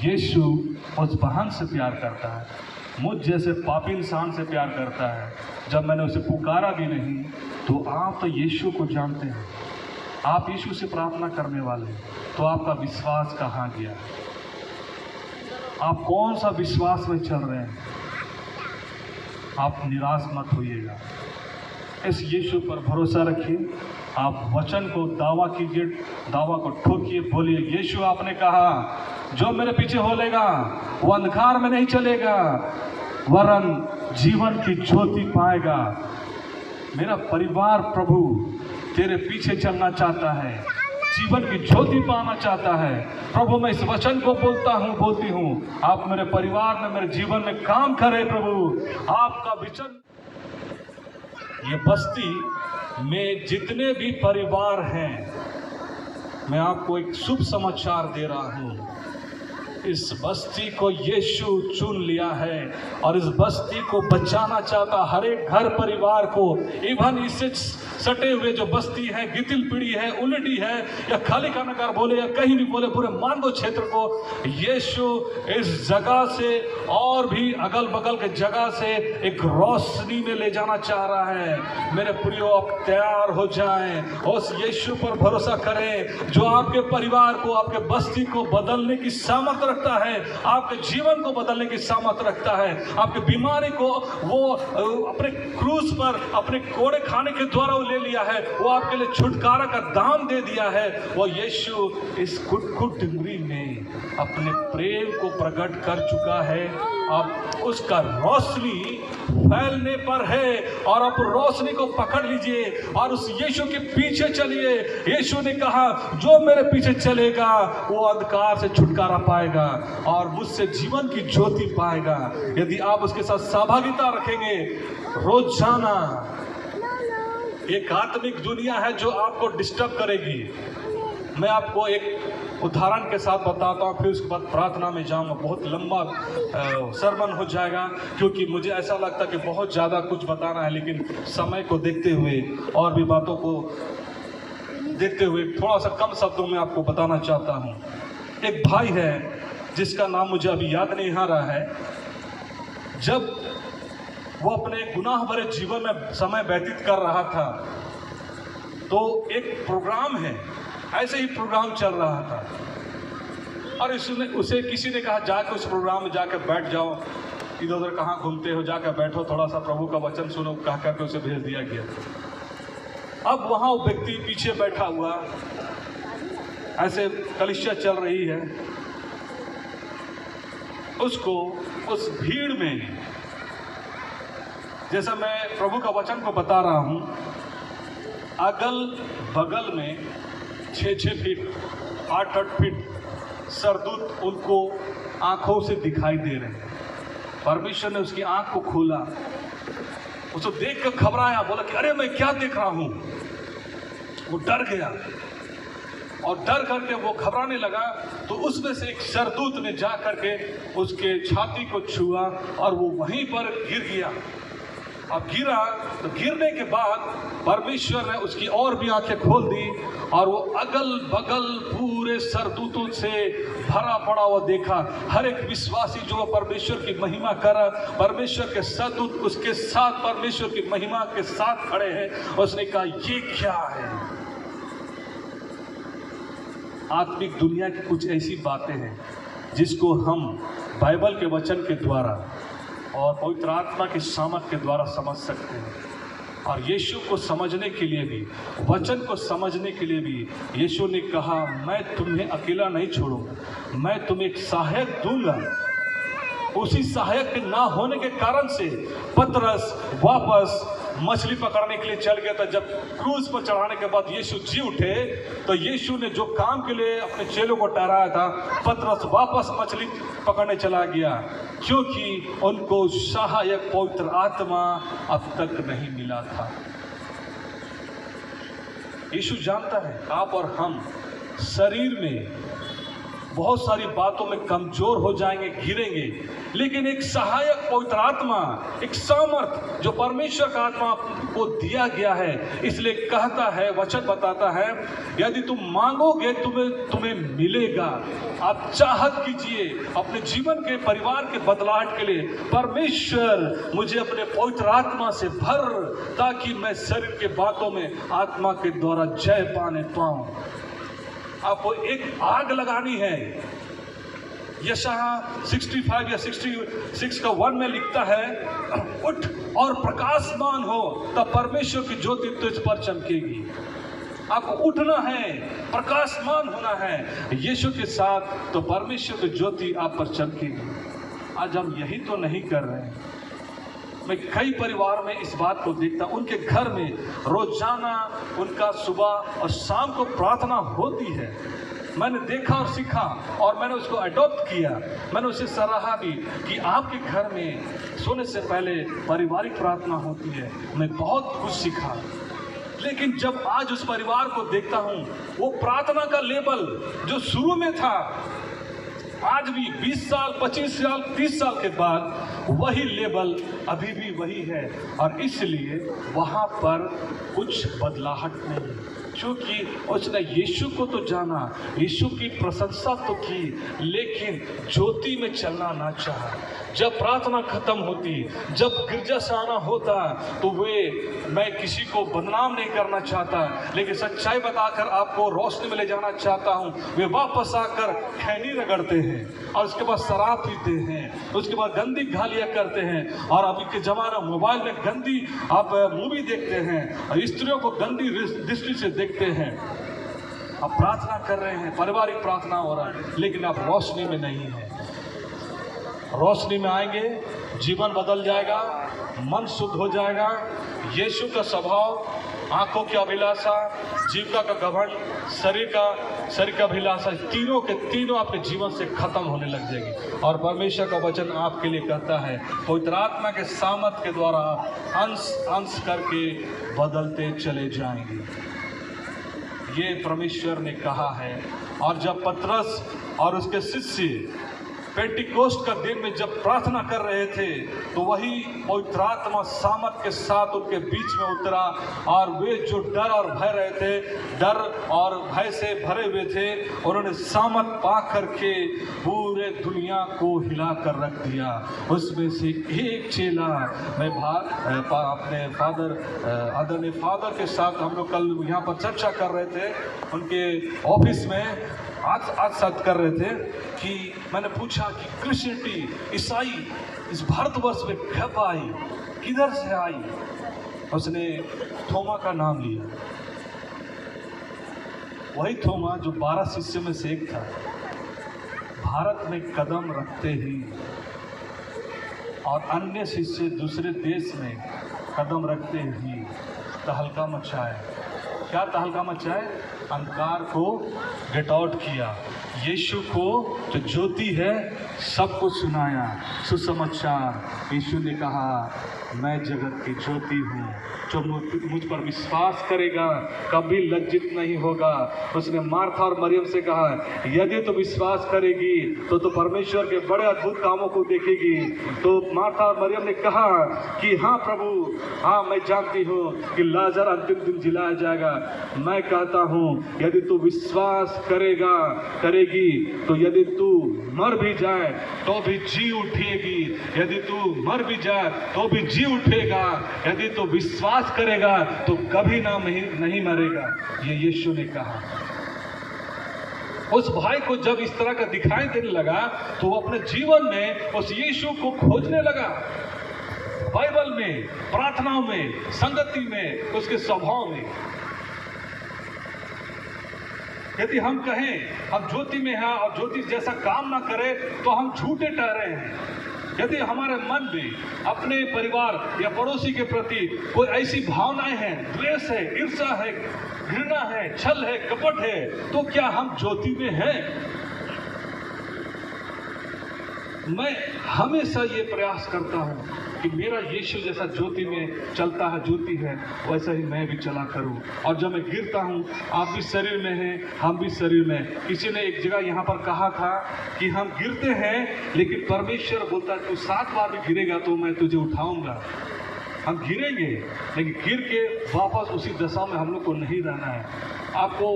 यीशु उस बहन से प्यार करता है, मुझ जैसे पापी इंसान से प्यार करता है। जब मैंने उसे पुकारा भी नहीं, तो आप तो यीशु को जानते हैं, आप यीशु से प्रार्थना करने वाले हैं, तो आपका विश्वास कहाँ गया? आप कौन सा विश्वास में चल रहे हैं? आप निराश मत होइएगा, इस यीशु पर भरोसा रखिए। आप वचन को दावा कीजिए, दावा को ठोकिए, बोलिए यीशु आपने कहा जो मेरे पीछे हो लेगा वो अंधकार में नहीं चलेगा, वरन जीवन की ज्योति पाएगा। मेरा परिवार प्रभु तेरे पीछे चलना चाहता है, जीवन की ज्योति पाना चाहता है। प्रभु मैं इस वचन को बोलती हूँ, आप मेरे परिवार में, मेरे जीवन में काम करें प्रभु। आपका वचन, ये बस्ती में जितने भी परिवार हैं, मैं आपको एक शुभ समाचार दे रहा हूँ। इस बस्ती को यीशु चुन लिया है और इस बस्ती को बचाना चाहता हर एक घर परिवार को। इवन इससे सटे हुए जो बस्ती है, गितिल पीढ़ी है, उलटी है, या खाली का नगर बोले या कहीं भी बोले, पूरे मानगो क्षेत्र को यीशु इस जगह से और भी अगल बगल के जगह से एक रोशनी में ले जाना चाह रहा है। मेरे प्रियो, आप तैयार हो जाएं, उस यीशु पर भरोसा करें जो आपके परिवार को, आपके बस्ती को बदलने की सामर्थ्य रखता है, आपके जीवन को बदलने की सामर्थ्य रखता है। आपके बीमारी को वो अपने क्रूस पर, अपने कोड़े खाने के द्वारा ले लिया है, वो आपके लिए छुटकारा का दाम दे दिया है। वो यीशु इस कुट डिंगरी में अपने प्रेम को प्रकट कर चुका है। अब उसका रोशनी फैलने पर है, और आप रोशनी को पकड़ लीजिए और उस यीशु के पीछे चलिए। यीशु ने कहा जो मेरे पीछे चलेगा वो अंधकार से छुटकारा पाएगा और मुझसे जीवन की ज्योति पाएगा। यदि आप उसके साथ सहभागिता रखेंगे रोजाना, एक आत्मिक दुनिया है जो आपको डिस्टर्ब करेगी। मैं आपको एक उदाहरण के साथ बताता हूँ, फिर उसके बाद प्रार्थना में जाऊँगा। बहुत लंबा सरमन हो जाएगा, क्योंकि मुझे ऐसा लगता कि बहुत ज़्यादा कुछ बताना है, लेकिन समय को देखते हुए और भी बातों को देखते हुए थोड़ा सा कम शब्दों में आपको बताना चाहता हूँ। एक भाई है जिसका नाम मुझे अभी याद नहीं आ रहा है। जब वो अपने गुनाह भरे जीवन में समय व्यतीत कर रहा था, तो एक प्रोग्राम है ऐसे ही प्रोग्राम चल रहा था और उसे किसी ने कहा जाकर उस प्रोग्राम में जाकर बैठ जाओ, इधर उधर कहाँ घूमते हो, जाकर बैठो, थोड़ा सा प्रभु का वचन सुनो, कह करके उसे भेज दिया गया। अब वहाँ वो व्यक्ति पीछे बैठा हुआ, ऐसे कलिसिया चल रही है, उसको उस भीड़ में, जैसा मैं प्रभु का वचन को बता रहा हूँ, अगल बगल में 6-6 फीट 8-8 फीट सरदूत उनको आंखों से दिखाई दे रहे हैं। परमेश्वर ने उसकी आंख को खोला, उसको देख कर घबराया, बोला कि अरे मैं क्या देख रहा हूं। वो डर गया और डर करके वो घबराने लगा, तो उसमें से एक सरदूत ने जा करके उसके छाती को छुआ और वो वहीं पर गिर गया। अब गिरा तो गिरने के बाद परमेश्वर ने उसकी और भी आंखें खोल दी और वो अगल बगल पूरे सरदूतों से भरा पड़ा हुआ देखा। हर एक विश्वासी जो परमेश्वर की महिमा कर, परमेश्वर के सरदूत उसके साथ परमेश्वर की महिमा के साथ खड़े हैं। उसने कहा ये क्या है? आत्मिक दुनिया की कुछ ऐसी बातें हैं जिसको हम बाइबल के वचन के द्वारा और पवित्र आत्मा की सामर्थ के द्वारा समझ सकते हैं। और यीशु को समझने के लिए भी, वचन को समझने के लिए भी यीशु ने कहा मैं तुम्हें अकेला नहीं छोड़ूंगा, मैं तुम्हें एक सहायक दूंगा। उसी सहायक के ना होने के कारण से पतरस वापस मछली पकड़ने के लिए चल गया था। जब क्रूज पर चढ़ाने के बाद यीशु जी उठे तो यीशु ने जो काम के लिए अपने चेलों को ठहराया था, पतरस वापस मछली पकड़ने चला गया, क्योंकि उनको सहायक पवित्र आत्मा अब तक नहीं मिला था। यीशु जानता है आप और हम शरीर में बहुत सारी बातों में कमजोर हो जाएंगे, गिरेंगे, लेकिन एक सहायक पवित्र आत्मा, एक सामर्थ जो परमेश्वर का आत्मा को दिया गया है, इसलिए कहता है, वचन बताता है, यदि तुम मांगोगे तुम्हें मिलेगा। आप चाहत कीजिए अपने जीवन के, परिवार के बदलाव के लिए, परमेश्वर मुझे अपने पवित्र आत्मा से भर, ताकि मैं शरीर के बातों में आत्मा के द्वारा जय पाने पाऊं। आपको एक आग लगानी है। यशाया 65 या 66 का 1 में लिखता है, उठ और प्रकाशमान हो, तब परमेश्वर की ज्योति तुझ पर चमकेगी। आपको उठना है, प्रकाशमान होना है यीशु के साथ, तो परमेश्वर की ज्योति आप पर चमकेगी। आज हम यही तो नहीं कर रहे हैं। मैं कई परिवार में इस बात को देखता, उनके घर में रोजाना उनका सुबह और शाम को प्रार्थना होती है। मैंने देखा और सीखा और मैंने उसको अडॉप्ट किया, मैंने उसे सराहा भी कि आपके घर में सोने से पहले पारिवारिक प्रार्थना होती है। मैं बहुत कुछ सीखा, लेकिन जब आज उस परिवार को देखता हूँ, वो प्रार्थना का लेवल जो शुरू में था, आज भी 20 साल 25 साल 30 साल के बाद वही लेवल अभी भी वही है। और इसलिए वहाँ पर कुछ बदलाहट नहीं, क्योंकि उसने यीशु को तो जाना, यीशु की प्रशंसा तो की, लेकिन ज्योति में चलना ना चाहा। जब प्रार्थना खत्म होती, जब गिरजा से आना होता, तो मैं किसी को बदनाम नहीं करना चाहता, लेकिन सच्चाई बताकर आपको रोशनी में ले जाना चाहता हूँ। वे वापस आकर खैनी रगड़ते हैं और उसके बाद शराब पीते हैं, उसके बाद गंदी गालियाँ करते हैं, और अभी के ज़माना मोबाइल में गंदी आप मूवी देखते हैं और स्त्रियों को गंदी दृष्टि से देखते हैं। आप प्रार्थना कर रहे हैं, पारिवारिक प्रार्थना हो रहा है, लेकिन आप रोशनी में नहीं हैं। रोशनी में आएंगे, जीवन बदल जाएगा, मन शुद्ध हो जाएगा। यीशु का स्वभाव, आंखों की अभिलाषा, जीविका का घमंड, शरीर का अभिलाषा, तीनों के तीनों आपके जीवन से खत्म होने लग जाएगी। और परमेश्वर का वचन आपके लिए कहता है, पवित्र आत्मा के सामर्थ के द्वारा अंश अंश करके बदलते चले जाएंगे। ये परमेश्वर ने कहा है। और जब पतरस और उसके शिष्य पेंटिकोस्ट का दिन में जब प्रार्थना कर रहे थे तो वही पवित्र आत्मा सामर्थ के साथ उनके बीच में उतरा, और वे जो डर और भय रहे थे, डर और भय से भरे हुए थे, उन्होंने सामर्थ पा करके पूरे दुनिया को हिला कर रख दिया। उसमें से एक चेला, मैं अपने आदरणीय फादर के साथ हम लोग कल यहाँ पर चर्चा कर रहे थे, उनके ऑफिस में आज साथ कर रहे थे कि मैंने पूछा कि क्रिश्चियनिटी, ईसाई इस भारतवर्ष में कब आई, किधर से आई? उसने थोमा का नाम लिया, वही थोमा जो 12 शिष्य में से एक था। भारत में कदम रखते ही और अन्य शिष्य दूसरे देश में कदम रखते ही तहलका मचाए। क्या तहलका मचाए? अंधकार को गेट आउट किया, यीशु को जो ज्योति है सबको सुनाया सुसमाचार। यीशु ने कहा, मैं जगत की ज्योति हूँ, जो मुझ पर विश्वास करेगा कभी लज्जित नहीं होगा। उसने मार्था और मरियम से कहा, यदि तो विश्वास करेगी तो परमेश्वर के बड़े अद्भुत कामों को देखेगी। तो मार्था और मरियम ने कहा कि हाँ प्रभु, हाँ मैं जानती हूँ कि लाजर अंतिम दिन जिलाया जाएगा। मैं कहता हूँ यदि तू विश्वास करेगी तो यदि तू मर भी जाए तो भी जी उठेगी, यदि तू मर भी जाए तो भी जी उठेगा, यदि तू विश्वास करेगा तो कभी नहीं मरेगा। ये यीशु ने कहा। उस भाई को जब इस तरह का दिखाई देने लगा तो वो अपने जीवन में उस यीशु को खोजने लगा, बाइबल में, प्रार्थनाओं में, संगति में, उसके स्वभाव में। यदि हम कहें हम ज्योति में हैं और ज्योति जैसा काम ना करें तो हम झूठे ठहरे हैं। यदि हमारे मन में अपने परिवार या पड़ोसी के प्रति कोई ऐसी भावनाएं हैं, द्वेष है, ईर्ष्या है, घृणा है, छल है, कपट है, तो क्या हम ज्योति में हैं? मैं हमेशा ये प्रयास करता हूँ कि मेरा यीशु जैसा ज्योति में चलता है, ज्योति है, वैसा ही मैं भी चला करूं। और जब मैं गिरता हूं, आप भी शरीर में हैं, हम भी शरीर में। किसी ने एक जगह यहाँ पर कहा था कि हम गिरते हैं लेकिन परमेश्वर बोलता है तू 7 बार भी गिरेगा तो मैं तुझे उठाऊंगा। हम गिरेंगे लेकिन गिर के वापस उसी दशा में हम लोग को नहीं रहना है। आपको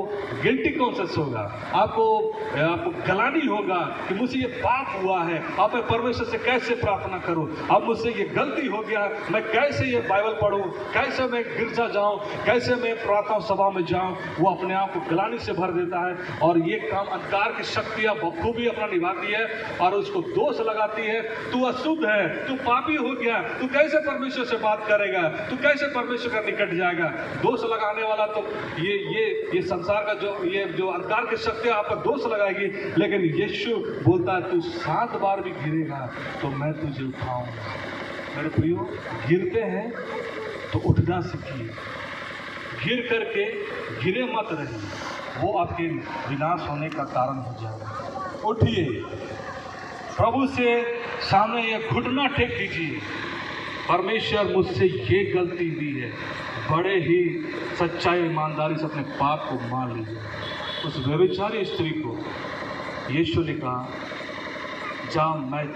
गिल्टी कॉन्शियस होगा, आपको गलानी होगा कि मुझसे ये पाप हुआ है, अब मैं परमेश्वर से कैसे प्रार्थना करूं, अब मुझसे ये गलती हो गया, मैं कैसे ये बाइबल पढूं, कैसे मैं गिरजा जाऊं, कैसे मैं प्रार्थना सभा में जाऊं। वो अपने आप को गलानी से भर देता है और ये काम अंधकार की शक्तियां बखूबी अपना निभाती है और उसको दोष लगाती है, तू अशुद्ध है, तू पापी हो गया, तू कैसे परमेश्वर से बात करेगा, तू कैसे परमेश्वर का निकट जाएगा। दोष लगाने वाला तो ये संसार का जो अंधकार की शक्ति आप पर दोष लगाएगी, लेकिन यीशु बोलता है तू 7 बार भी गिरेगा तो मैं तुझे उठाऊंगा। मेरे प्रियो, गिरते हैं तो उठना सीखिए, गिर करके गिरे मत रहिए, वो आपके विनाश होने का कारण हो जाएगा। उठिए, प्रभु से सामने ये घुटना टेक दीजिए, परमेश्वर मुझसे ये गलती हुई है, बड़े ही सच्चाई ईमानदारी से अपने पाप को मान लीजिए। उस व्यभिचारी स्त्री को यीशु ने कहा, जा मैं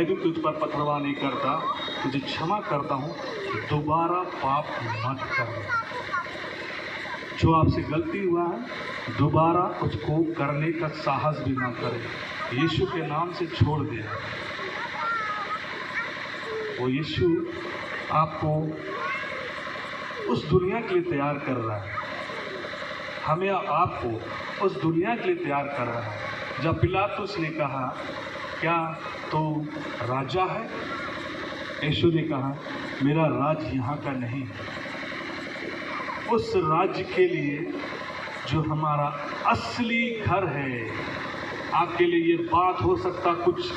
भी तुझ पर पथरवाह नहीं करता, तुझे क्षमा करता हूँ, दोबारा पाप मत करना। जो आपसे गलती हुआ है दोबारा उसको करने का साहस भी ना करें, यीशु के नाम से छोड़ दें। वो यीशु आपको उस दुनिया के लिए तैयार कर रहा है, हमें आपको उस दुनिया के लिए तैयार कर रहा है। जब पिलातुस ने कहा क्या तो राजा है, यीशु ने कहा मेरा राज यहाँ का नहीं है। उस राज्य के लिए जो हमारा असली घर है, आपके लिए ये बात हो सकता कुछ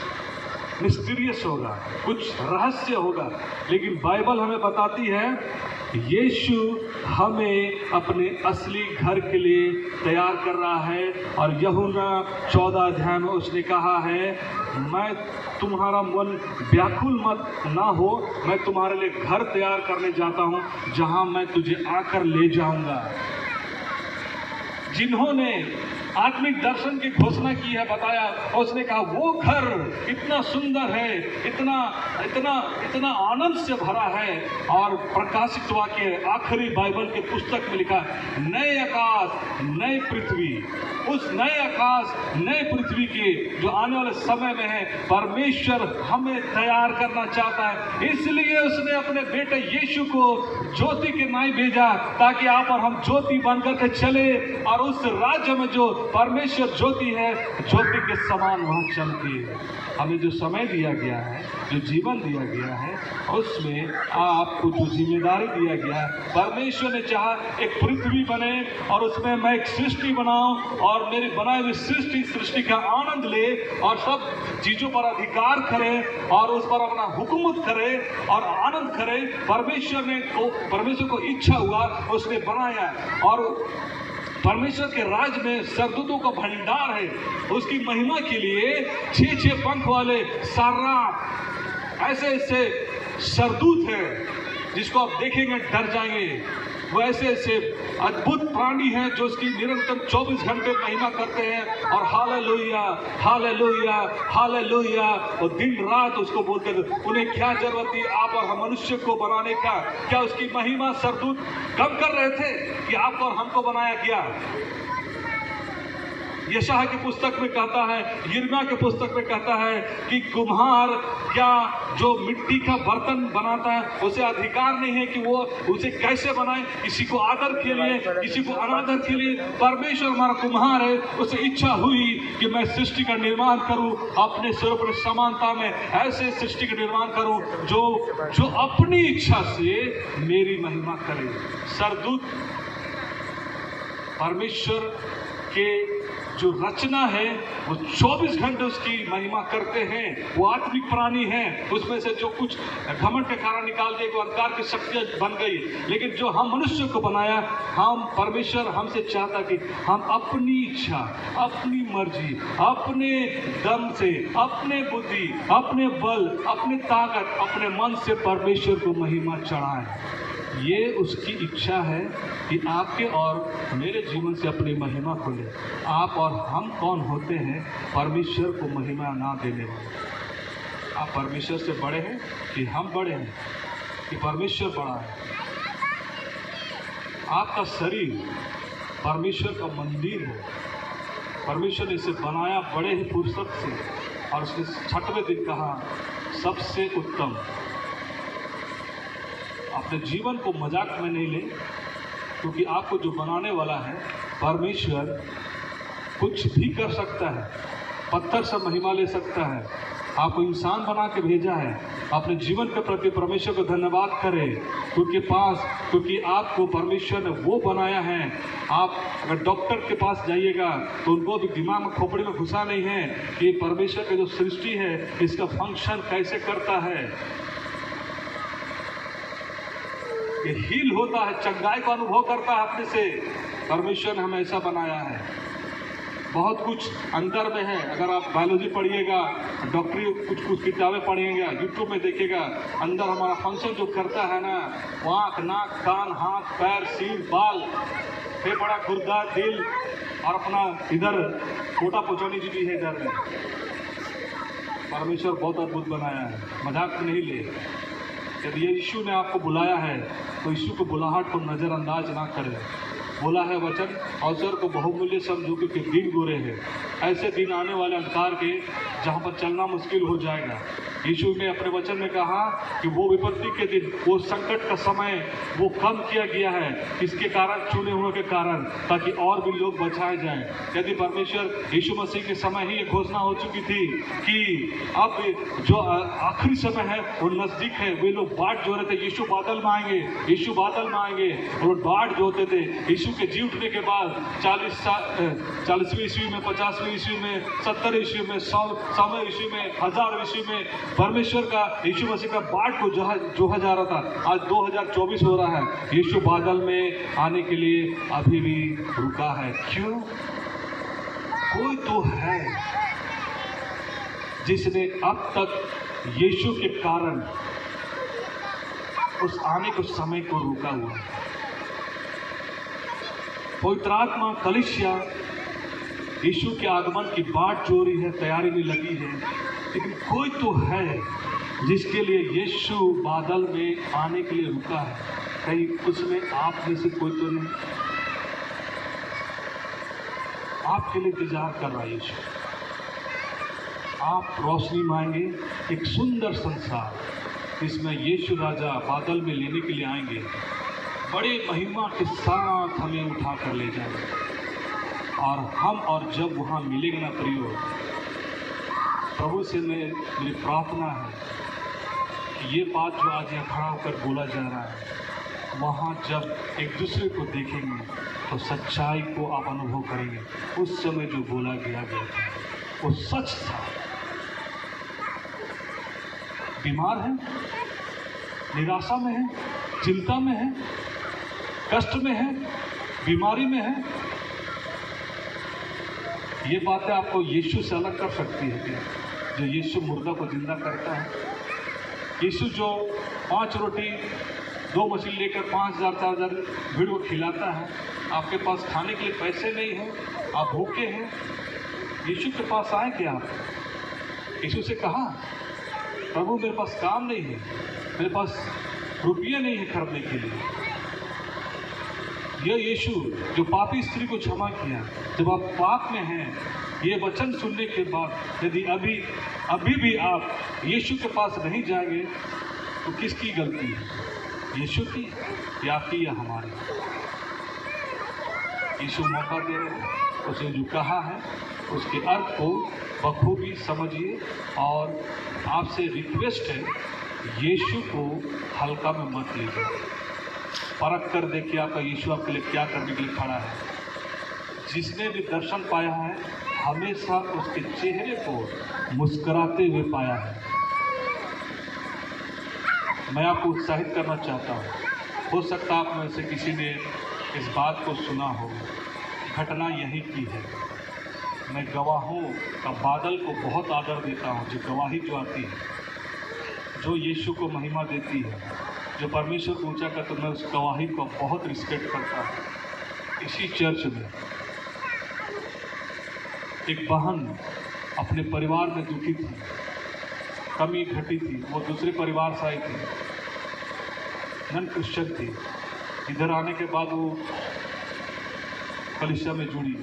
मिस्टीरियस होगा, कुछ रहस्य होगा, लेकिन बाइबल हमें बताती है यीशु हमें अपने असली घर के लिए तैयार कर रहा है। और यूहन्ना 14 अध्याय में उसने कहा है, मैं तुम्हारा मन व्याकुल मत ना हो, मैं तुम्हारे लिए घर तैयार करने जाता हूँ जहाँ मैं तुझे आकर ले जाऊँगा। जिन्होंने आत्मिक दर्शन की घोषणा की है, बताया। और उसने कहा वो घर इतना सुंदर है, इतना इतना इतना आनंद से भरा है। और प्रकाशित वाक्य आखिरी बाइबल के पुस्तक में लिखा, नए आकाश नई पृथ्वी, उस नए आकाश नए पृथ्वी के जो आने वाले समय में है, परमेश्वर हमें तैयार करना चाहता है। इसलिए उसने अपने बेटे यीशु को ज्योति के नाई भेजा, ताकि आप और हम ज्योति बनकर के चले और उस राज्य में जो परमेश्वर ज्योति है, ज्योति के समान वहां चलती है। हमें जो समय दिया गया है, जो जीवन दिया गया है, उसमें आपको जो जिम्मेदारी दिया गया है, परमेश्वर ने चाहा एक पृथ्वी बने और उसमें मैं एक सृष्टि बनाऊं और मेरी बनाई हुई सृष्टि का आनंद ले और सब चीजों पर अधिकार करे और उस पर अपना हुकूमत करे और आनंद करे। परमेश्वर को इच्छा हुआ, उसने बनाया। और परमेश्वर के राज में सरदूतों का भंडार है। उसकी महिमा के लिए 6 पंख वाले सर्राफ ऐसे ऐसे सरदूत हैं, जिसको आप देखेंगे डर जाएंगे। वो ऐसे ऐसे अद्भुत प्राणी हैं जो उसकी निरंतर 24 घंटे महिमा करते हैं और हालेलुया हालेलुया हालेलुया, और दिन रात उसको बोलते हैं। उन्हें क्या जरूरत थी आप और हम मनुष्य को बनाने का? क्या उसकी महिमा सरदूत कम कर रहे थे कि आपको और हमको बनाया गया? यशायाह की पुस्तक में कहता है, यिर्मयाह की पुस्तक में कहता है कि कुम्हार क्या जो मिट्टी का बर्तन बनाता है, उसे अधिकार नहीं है कि वो उसे कैसे बनाए, किसी को आदर के लिए, किसी को अनादर के लिए। परमेश्वर हमारा कुम्हार है, उसे इच्छा हुई कि मैं सृष्टि का निर्माण करूं, अपने स्वरूप और समानता में ऐसे सृष्टि का निर्माण करूं जो अपनी इच्छा से मेरी महिमा करे। सरदूत परमेश्वर के जो रचना है वो 24 घंटे उसकी महिमा करते हैं। वो आत्मिक प्राणी हैं, उसमें से जो कुछ घमंड के कारण निकाल दिए, वो अंधकार की शक्तियां बन गई। लेकिन जो हम मनुष्य को बनाया, हम परमेश्वर हमसे चाहता कि हम अपनी इच्छा, अपनी मर्जी, अपने दम से, अपने बुद्धि, अपने बल, अपनी ताकत, अपने मन से परमेश्वर को महिमा चढ़ाएं। ये उसकी इच्छा है कि आपके और मेरे जीवन से अपनी महिमा खोले। आप और हम कौन होते हैं परमेश्वर को महिमा ना देने वाले? आप परमेश्वर से बड़े हैं कि हम बड़े हैं कि परमेश्वर बड़ा है? आपका शरीर परमेश्वर का मंदिर है। परमेश्वर ने इसे बनाया बड़े ही फुर्सत से, और उसने 6वें दिन कहा सबसे उत्तम। अपने जीवन को मजाक में नहीं ले, क्योंकि आपको जो बनाने वाला है परमेश्वर कुछ भी कर सकता है, पत्थर से महिमा ले सकता है। आपको इंसान बना के भेजा है। अपने जीवन के प्रति परमेश्वर को धन्यवाद करें, क्योंकि आपको परमेश्वर ने वो बनाया है। आप अगर डॉक्टर के पास जाइएगा तो उनको भी दिमाग में खोपड़ी में घुसा नहीं है कि परमेश्वर की जो सृष्टि है इसका फंक्शन कैसे करता है। ये हील होता है, चंगाई को अनुभव करता है अपने से। परमेश्वर ने हमें ऐसा बनाया है। बहुत कुछ अंतर में है। अगर आप बायोलॉजी पढ़िएगा, डॉक्टरी कुछ किताबें पढ़िएगा, यूट्यूब में देखिएगा, अंदर हमारा फंक्शन जो करता है ना, आँख, नाक, कान, हाथ, पैर, सिर, बाल, फेफड़ा, गुर्दा, दिल, और अपना इधर कोटा पोचौनी जी भी है इधर में। परमेश्वर बहुत अद्भुत बनाया है, मजाक में नहीं ले। यदि ये यीशु ने आपको बुलाया है तो यीशु को बुलाहट को नज़रअंदाज ना करें। बोला है वचन, अवसर को बहुमूल्य समझो क्योंकि दिन बुरे हैं। ऐसे दिन आने वाले अंधकार के जहाँ पर चलना मुश्किल हो जाएगा। यीशु ने अपने वचन में कहा कि वो विपत्ति के दिन, वो संकट का समय वो कम किया गया है। किसके कारण? चुने हुए के कारण, ताकि और भी लोग बचाए जाएं। यदि परमेश्वर यीशु मसीह के समय ही ये घोषणा हो चुकी थी कि अब जो आखिरी समय है वो नजदीक है। वे लोग बाट जो रहे थे, यीशु बादल में आएंगे, यीशु बादल में आएंगे, और बाट जोते थे। यीशु के जी उठने के बाद 40वीं ईस्वी में, 50वीं ईस्वी में, 70 ईस्वी में, 100वें ईस्वी में, 1000 ईस्वी में परमेश्वर का यीशु मसीह का बाट को जोहा जा रहा था। आज 2024 हो रहा है। यीशु बादल में आने के लिए अभी भी रुका है। क्यों? कोई तो है जिसने अब तक यीशु के कारण उस आने के समय को रोका हुआ है। पवित्र आत्मा, कलीसिया यीशु के आगमन की बाट जो रही है, तैयारी में लगी है, लेकिन कोई तो है जिसके लिए यीशु बादल में आने के लिए रुका है। कहीं उसमें आप में से कोई तो नहीं? आपके लिए इंतजार कर रहा है यीशु। आप रोशनी मांगे एक सुंदर संसार, इसमें यीशु राजा बादल में लेने के लिए आएंगे, बड़े महिमा के साथ हमें उठा कर ले जाएंगे। और हम और जब वहाँ मिलेंगे ना प्रियो, प्रभु से मेरी प्रार्थना है कि ये बात जो आज यहाँ खड़ा होकर बोला जा रहा है, वहाँ जब एक दूसरे को देखेंगे तो सच्चाई को आप अनुभव करेंगे। उस समय जो बोला गया था वो सच था। बीमार है, निराशा में है, चिंता में है, कष्ट में है, बीमारी में है, ये बातें आपको यीशु से अलग कर सकती है क्या? जो यीशु मुर्दा को जिंदा करता है, यीशु जो 5 रोटी 2 मछली लेकर 5,000 4,000 भीड़ को खिलाता है। आपके पास खाने के लिए पैसे नहीं हैं, आप भूखे हैं, यीशु के पास आए क्या आप? यीशु से कहा, प्रभु मेरे पास काम नहीं है, मेरे पास रुपये नहीं है खरीदने के लिए। यह यीशु जो पापी स्त्री को क्षमा किया, जब आप पाप में हैं, ये वचन सुनने के बाद यदि अभी भी आप यीशु के पास नहीं जाएंगे तो किसकी गलती है? यीशु की या आपकी या हमारी? यीशु मौका दे रहे हैं। उसने जो कहा है उसके अर्थ को बखूबी समझिए। और आपसे रिक्वेस्ट है, यीशु को हल्का में मत लीजिए। परख कर देखिए आपका यीशु आपके लिए क्या करने के लिए खड़ा है। जिसने भी दर्शन पाया है, हमेशा उसके चेहरे को मुस्कुराते हुए पाया है। मैं आपको उत्साहित करना चाहता हूँ। हो सकता है आप में से किसी ने इस बात को सुना हो। घटना यही की है। मैं गवाहों का बादल को बहुत आदर देता हूँ। जो गवाही जो आती है, जो यीशु को महिमा देती है, जो परमेश्वर को ऊंचा करता है, मैं उस गवाही को बहुत रिस्पेक्ट करता हूँ। इसी चर्च में एक बहन अपने परिवार में दुखी थी, कमी घटी थी। वो दूसरे परिवार से आई थी, नॉन क्रिश्चियन थी। इधर आने के बाद वो कलीसिया में जुड़ी।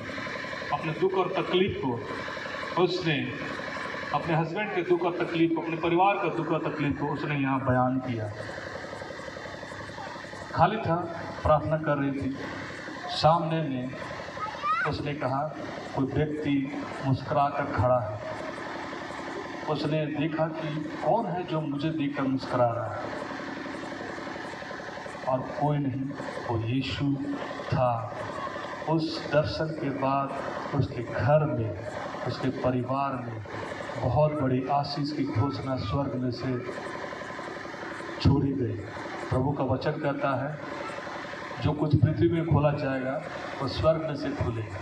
अपने दुख और तकलीफ को उसने, अपने हस्बैंड के दुख और तकलीफ को, अपने परिवार का दुख और तकलीफ को उसने यहाँ बयान किया। खाली था, प्रार्थना कर रही थी। सामने में उसने कहा, कोई व्यक्ति मुस्कुरा कर खड़ा है। उसने देखा कि कौन है जो मुझे देखकर मुस्कुरा रहा है, और कोई नहीं, वो यीशु था। उस दर्शन के बाद उसके घर में, उसके परिवार में बहुत बड़ी आशीष की घोषणा स्वर्ग में से छोड़ी गई। प्रभु का वचन कहता है, जो कुछ पृथ्वी में खोला जाएगा वो स्वर्ग में से खुलेगा,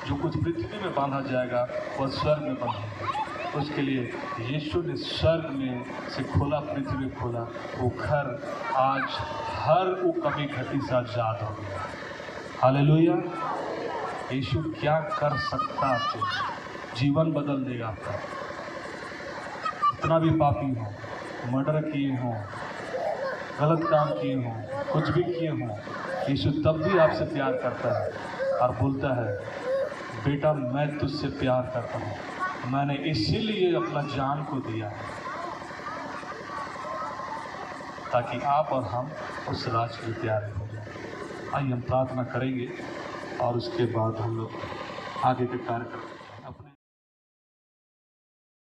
जो कुछ पृथ्वी में बांधा जाएगा वह स्वर्ग में बंधेगा। उसके लिए यीशु ने स्वर्ग में से खोला, पृथ्वी में खोला। वो घर आज हर वो कमी घटी से आजाद हो गया। हालेलुया। यीशु क्या कर सकता, आपके जीवन बदल देगा आपका। इतना भी पापी हो, मर्डर किए हों, गलत काम किए हों, कुछ भी किए हों, यीशु तब भी आपसे प्यार करता है और बोलता है, बेटा मैं तुझसे प्यार करता हूँ, मैंने इसीलिए अपना जान को दिया ताकि आप और हम उस राज के प्यारे हो जाए। आइए हम प्रार्थना करेंगे और उसके बाद हम लोग आगे के कार्य करेंगे।